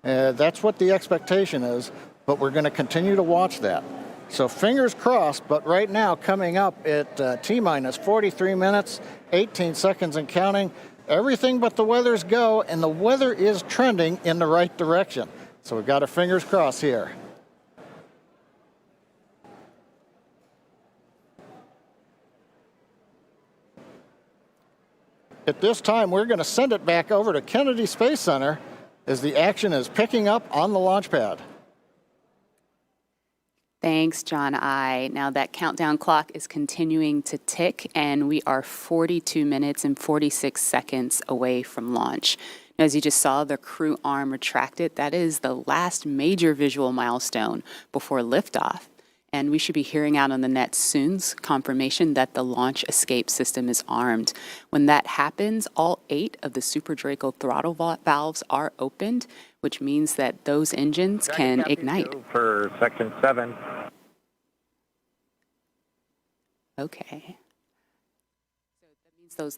That's what the expectation is, but we're going to continue to watch that. So fingers crossed, but right now coming up at T-minus 43 minutes, 18 seconds and counting, everything but the weather's go, and the weather is trending in the right direction. So we've got our fingers crossed here. At this time, we're going to send it back over to Kennedy Space Center as the action is picking up on the launch pad. Thanks, John I. Now that countdown clock is continuing to tick, and we are 42 minutes and 46 seconds away from launch. Now, as you just saw, the crew arm retracted. That is the last major visual milestone before liftoff. And we should be hearing out on the net soon confirmation that the launch escape system is armed. When that happens, all 8 of the Super Draco throttle valves are opened, which means that those engines can ignite. For section 7. Okay. So that means those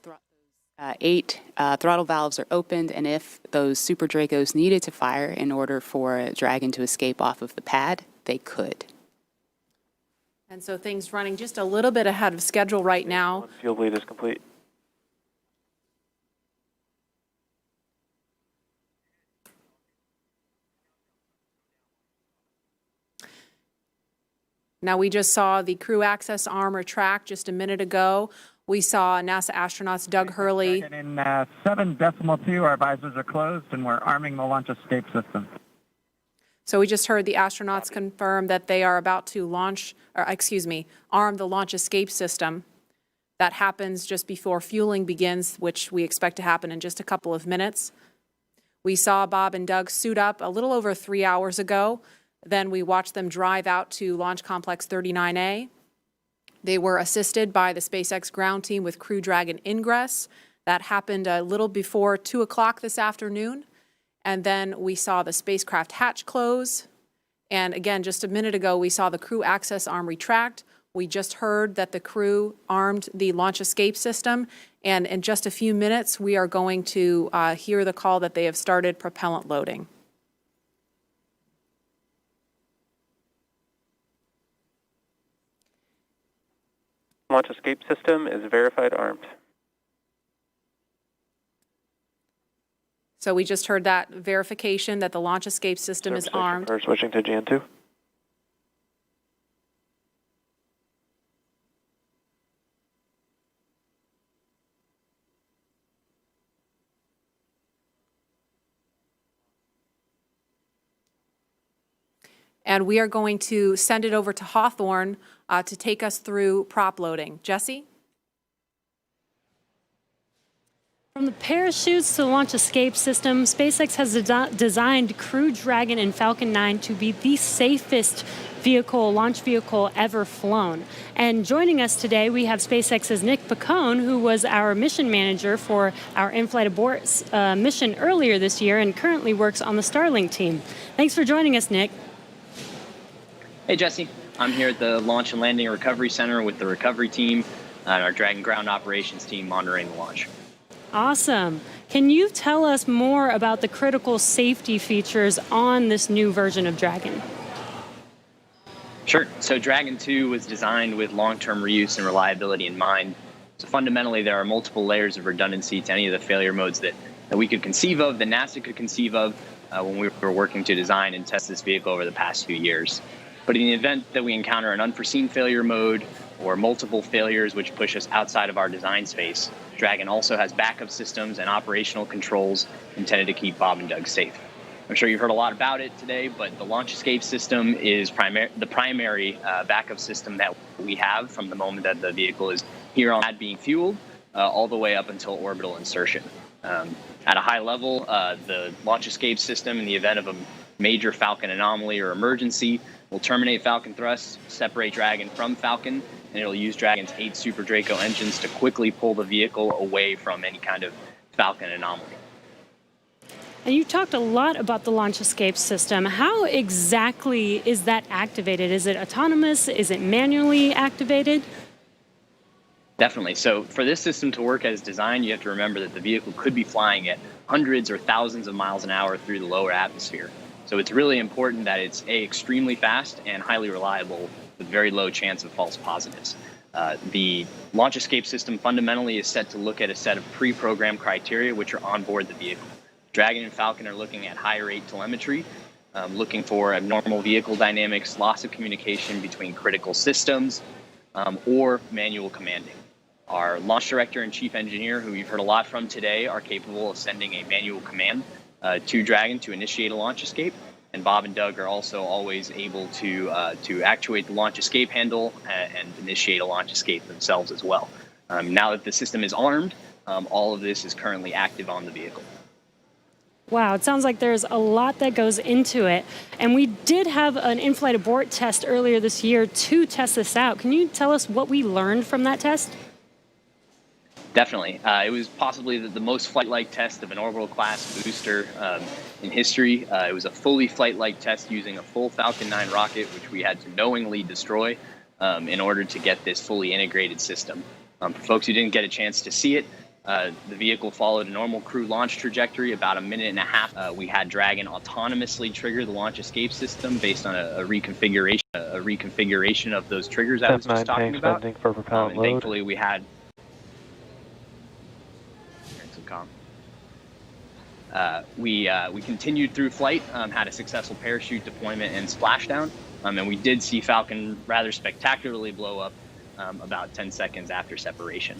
8 throttle valves are opened, and if those Super Dracos needed to fire in order for Dragon to escape off of the pad, they could. And so things running just a little bit ahead of schedule right now. Fuel bleed is complete. Now, we just saw the crew access arm retract just a minute ago. We saw NASA astronauts Doug Hurley. In 7.2, our visors are closed, and we're arming the launch escape system. So we just heard the astronauts confirm that they are about to arm the launch escape system. That happens just before fueling begins, which we expect to happen in just a couple of minutes. We saw Bob and Doug suit up a little over 3 hours ago. Then we watched them drive out to Launch Complex 39A. They were assisted by the SpaceX ground team with Crew Dragon ingress. That happened a little before 2 o'clock this afternoon. And then we saw the spacecraft hatch close. And again, just a minute ago, we saw the crew access arm retract. We just heard that the crew armed the launch escape system. And in just a few minutes, we are going to hear the call that they have started propellant loading. Launch escape system is verified armed. So we just heard that verification that the launch escape system is armed. Switching to GN2. And we are going to send it over to Hawthorne to take us through prop loading. Jesse? From the parachutes to the launch escape system, SpaceX has designed Crew Dragon and Falcon 9 to be the safest launch vehicle ever flown. And joining us today, we have SpaceX's Nick Picone, who was our mission manager for our in-flight abort mission earlier this year and currently works on the Starlink team. Thanks for joining us, Nick. Hey, Jesse. I'm here at the Launch and Landing Recovery Center with the recovery team and our Dragon ground operations team monitoring the launch. Awesome. Can you tell us more about the critical safety features on this new version of Dragon? Sure. So Dragon 2 was designed with long-term reuse and reliability in mind. So fundamentally, there are multiple layers of redundancy to any of the failure modes that we could conceive of, that NASA could conceive of when we were working to design and test this vehicle over the past few years. But in the event that we encounter an unforeseen failure mode or multiple failures which push us outside of our design space, Dragon also has backup systems and operational controls intended to keep Bob and Doug safe. I'm sure you've heard a lot about it today, but the launch escape system is the primary backup system that we have from the moment that the vehicle is here on pad being fueled all the way up until orbital insertion. At a high level, the launch escape system, in the event of a major Falcon anomaly or emergency, will terminate Falcon thrust, separate Dragon from Falcon, and it'll use Dragon's 8 Super Draco engines to quickly pull the vehicle away from any kind of Falcon anomaly. And you talked a lot about the launch escape system. How exactly is that activated? Is it autonomous? Is it manually activated? Definitely. So for this system to work as designed, you have to remember that the vehicle could be flying at hundreds or thousands of miles an hour through the lower atmosphere. So it's really important that it's extremely fast and highly reliable with very low chance of false positives. The launch escape system fundamentally is set to look at a set of pre-programmed criteria which are on board the vehicle. Dragon and Falcon are looking at high rate telemetry, looking for abnormal vehicle dynamics, loss of communication between critical systems, or manual commanding. Our launch director and chief engineer, who you've heard a lot from today, are capable of sending a manual command to Dragon to initiate a launch escape. And Bob and Doug are also always able to actuate the launch escape handle and initiate a launch escape themselves as well. Now that the system is armed, all of this is currently active on the vehicle. Wow, it sounds like there's a lot that goes into it. And we did have an in-flight abort test earlier this year to test this out. Can you tell us what we learned from that test? Definitely. It was possibly the most flight-like test of an orbital-class booster in history. It was a fully flight-like test using a full Falcon 9 rocket, which we had to knowingly destroy in order to get this fully integrated system. For folks who didn't get a chance to see it, the vehicle followed a normal crew launch trajectory, about a minute and a half. We had Dragon autonomously trigger the launch escape system based on a reconfiguration of those triggers I was just talking about. For propellant and load. thankfully, we had we continued through flight, had a successful parachute deployment and splashdown, and we did see Falcon rather spectacularly blow up about 10 seconds after separation.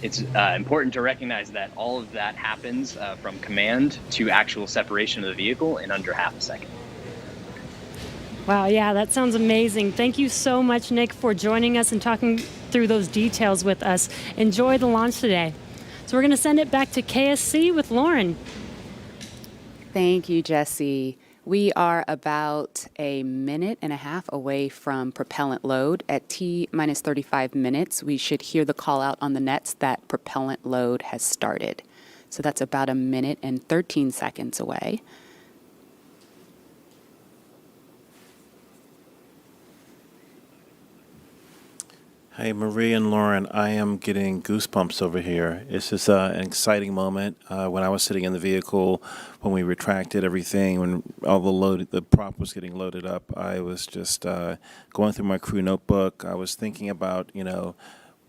It's important to recognize that all of that happens from command to actual separation of the vehicle in under half a second. Wow, yeah, that sounds amazing. Thank you so much, Nick, for joining us and talking through those details with us. Enjoy the launch today. So we're going to send it back to KSC with Lauren. Thank you, Jesse. We are about a minute and a half away from propellant load. At T-minus 35 minutes, we should hear the call out on the nets that propellant load has started. So that's about a minute and 13 seconds away. Hey, Marie and Lauren, I am getting goosebumps over here. It's just an exciting moment. When I was sitting in the vehicle, when we retracted everything, when all the prop was getting loaded up, I was just going through my crew notebook. I was thinking about,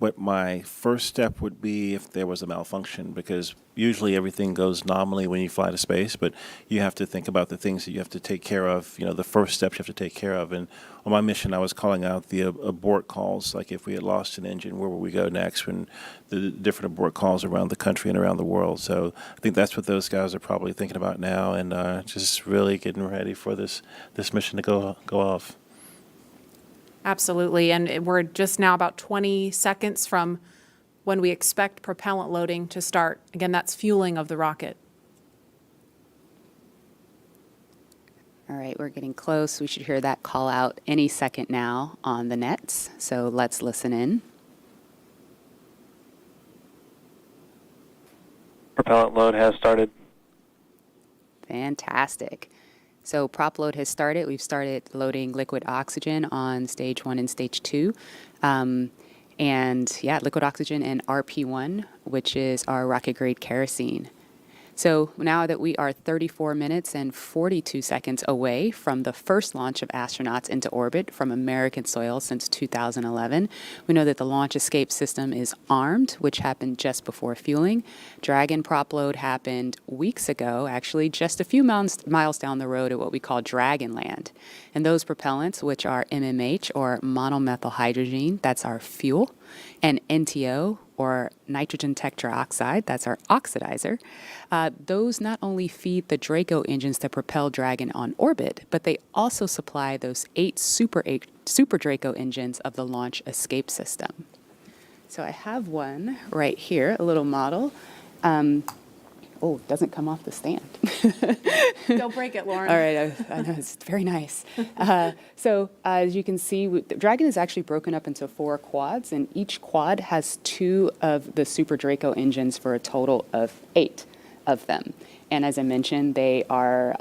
what my first step would be if there was a malfunction, because usually everything goes nominally when you fly to space, but you have to think about the things that you have to take care of, the first steps you have to take care of. And on my mission, I was calling out the abort calls, like if we had lost an engine, where would we go next, when the different abort calls around the country and around the world. So I think that's what those guys are probably thinking about now, and just really getting ready for this mission to go off. Absolutely. And we're just now about 20 seconds from when we expect propellant loading to start. Again, that's fueling of the rocket. All right, we're getting close. We should hear that call out any second now on the nets. So let's listen in. Propellant load has started. Fantastic. So prop load has started. We've started loading liquid oxygen on stage 1 and stage 2. And yeah, liquid oxygen and RP1, which is our rocket grade kerosene. So now that we are 34 minutes and 42 seconds away from the first launch of astronauts into orbit from American soil since 2011, we know that the launch escape system is armed, which happened just before fueling. Dragon prop load happened weeks ago, actually just a few miles down the road at what we call Dragon Land. And those propellants, which are MMH or monomethylhydrazine, that's our fuel, and NTO, or nitrogen tetroxide, that's our oxidizer, those not only feed the Draco engines that propel Dragon on orbit, but they also supply those 8 Super Draco engines of the launch escape system. So I have one right here, a little model. Oh, it doesn't come off the stand. Don't break it, Lauren. All right, I know, it's very nice. So as you can see, the Dragon is actually broken up into 4 quads, and each quad has 2 of the Super Draco engines for a total of 8 of them. And as I mentioned, they are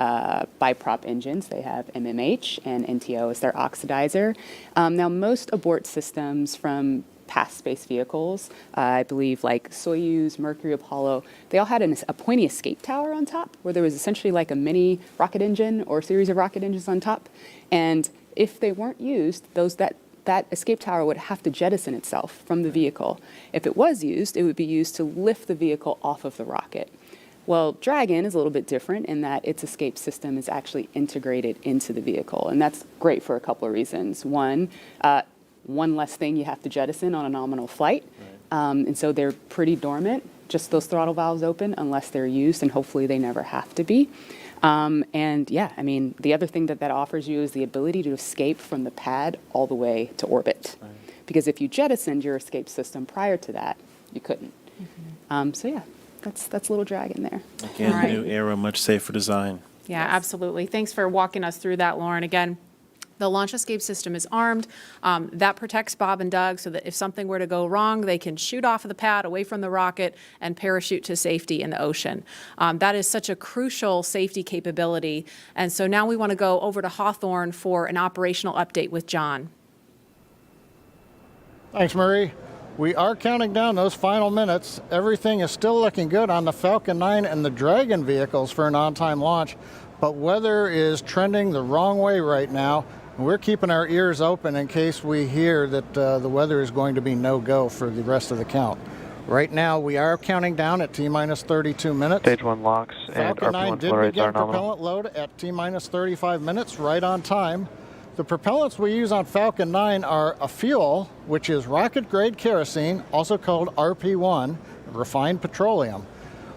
biprop engines. They have MMH and NTO as their oxidizer. Now, most abort systems from past space vehicles, I believe like Soyuz, Mercury, Apollo, they all had a pointy escape tower on top where there was essentially like a mini rocket engine or a series of rocket engines on top. And if they weren't used, that escape tower would have to jettison itself from the vehicle. If it was used, it would be used to lift the vehicle off of the rocket. Well, Dragon is a little bit different in that its escape system is actually integrated into the vehicle. And that's great for a couple of reasons. One less thing you have to jettison on a nominal flight. Right. And so they're pretty dormant, just those throttle valves open unless they're used, and hopefully they never have to be. And yeah, I mean, the other thing that offers you is the ability to escape from the pad all the way to orbit. Right. Because if you jettisoned your escape system prior to that, you couldn't. Mm-hmm. So yeah, that's little Dragon there. Again, right. New era, much safer design. Yeah, absolutely. Thanks for walking us through that, Lauren. Again, the launch escape system is armed. That protects Bob and Doug so that if something were to go wrong, they can shoot off of the pad away from the rocket and parachute to safety in the ocean. That is such a crucial safety capability. And so now we want to go over to Hawthorne for an operational update with John. Thanks, Marie. We are counting down those final minutes. Everything is still looking good on the Falcon 9 and the Dragon vehicles for an on-time launch, but weather is trending the wrong way right now. We're keeping our ears open in case we hear that the weather is going to be no-go for the rest of the count. Right now, we are counting down at T-minus 32 minutes. Stage 1 locks and Falcon 9 RP1 did flow rates begin are nominal. propellant load at T-minus 35 minutes, right on time. The propellants we use on Falcon 9 are a fuel, which is rocket-grade kerosene, also called RP1, refined petroleum.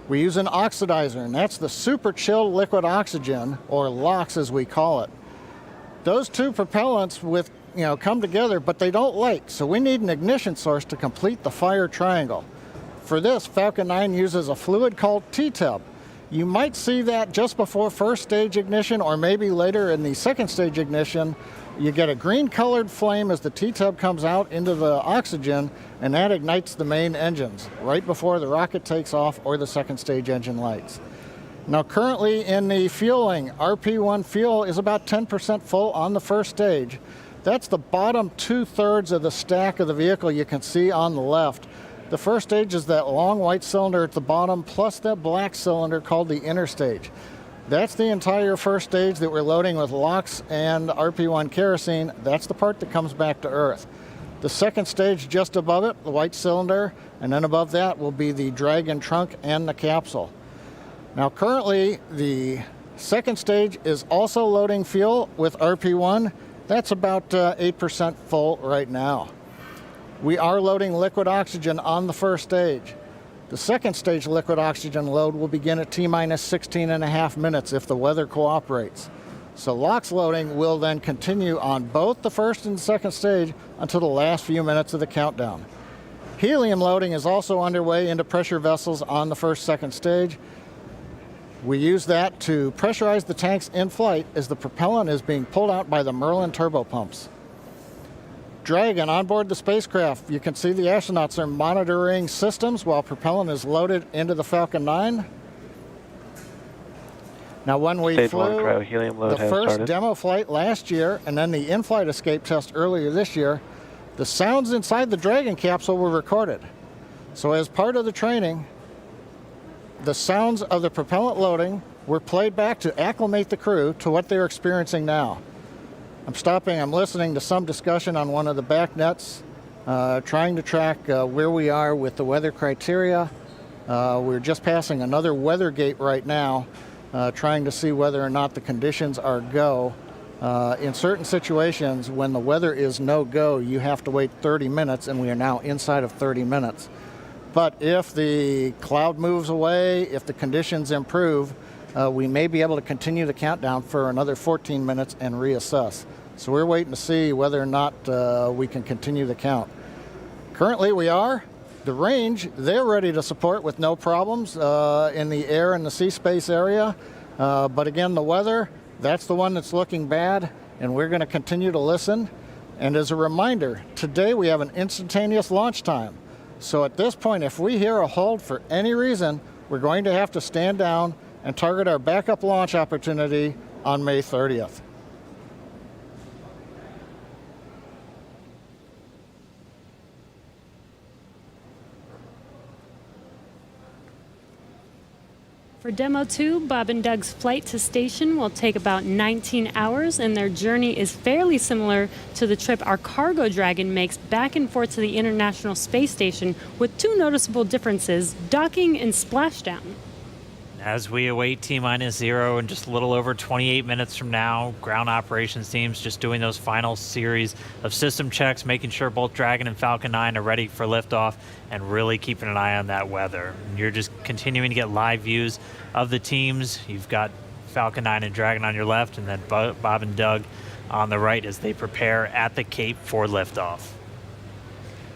We use an oxidizer, and that's the super chilled liquid oxygen, or LOX as we call it. Those 2 propellants come together, but they don't light, so we need an ignition source to complete the fire triangle. For this, Falcon 9 uses a fluid called T-tub. You might see that just before first stage ignition, or maybe later in the second stage ignition. You get a green colored flame as the T-tub comes out into the oxygen, and that ignites the main engines right before the rocket takes off or the second stage engine lights. Now currently in the fueling, RP1 fuel is about 10% full on the first stage. That's the bottom 2/3 of the stack of the vehicle you can see on the left. The first stage is that long white cylinder at the bottom plus that black cylinder called the inner stage. That's the entire first stage that we're loading with LOX and RP1 kerosene. That's the part that comes back to Earth. The second stage just above it, the white cylinder, and then above that will be the Dragon trunk and the capsule. Now currently the second stage is also loading fuel with RP1. That's about 8% full right now. We are loading liquid oxygen on the first stage. The second stage liquid oxygen load will begin at T-minus 16.5 minutes if the weather cooperates. So LOX loading will then continue on both the first and second stage until the last few minutes of the countdown. Helium loading is also underway into pressure vessels on the second stage. We use that to pressurize the tanks in flight as the propellant is being pulled out by the Merlin turbopumps. Dragon on board the spacecraft. You can see the astronauts are monitoring systems while propellant is loaded into the Falcon 9. Now, when we flew the first demo flight last year and then the in-flight escape test earlier this year, the sounds inside the Dragon capsule were recorded. So as part of the training, the sounds of the propellant loading were played back to acclimate the crew to what they're experiencing now. I'm listening to some discussion on one of the back nets, trying to track where we are with the weather criteria. We're just passing another weather gate right now, trying to see whether or not the conditions are go. In certain situations, when the weather is no go, you have to wait 30 minutes, and we are now inside of 30 minutes. But if the cloud moves away, if the conditions improve, we may be able to continue the countdown for another 14 minutes and reassess. So we're waiting to see whether or not we can continue the count. Currently we are. The range, they're ready to support with no problems in the air and the sea space area. But again, the weather, that's the one that's looking bad, and we're going to continue to listen. And as a reminder, today we have an instantaneous launch time. So at this point, if we hear a hold for any reason, we're going to have to stand down and target our backup launch opportunity on May 30th. For Demo 2, Bob and Doug's flight to station will take about 19 hours, and their journey is fairly similar to the trip our cargo Dragon makes back and forth to the International Space Station, with two noticeable differences: docking and splashdown. As we await T-0 in just a little over 28 minutes from now, ground operations teams just doing those final series of system checks, making sure both Dragon and Falcon 9 are ready for liftoff, and really keeping an eye on that weather. And you're just continuing to get live views of the teams. You've got Falcon 9 and Dragon on your left, and then Bob and Doug on the right as they prepare at the Cape for liftoff.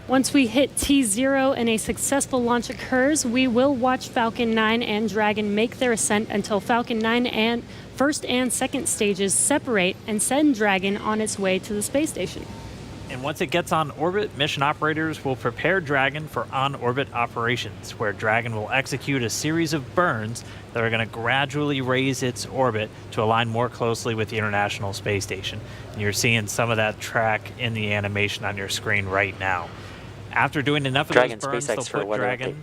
Once we hit T0 and a successful launch occurs, we will watch Falcon 9 and Dragon make their ascent until Falcon 9 and first and second stages separate and send Dragon on its way to the space station. And once it gets on orbit, mission operators will prepare Dragon for on-orbit operations, where Dragon will execute a series of burns that are going to gradually raise its orbit to align more closely with the International Space Station. And you're seeing some of that track in the animation on your screen right now. After doing enough of those burns, they'll put Dragon...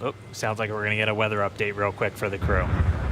Oh, sounds like we're going to get a weather update real quick for the crew.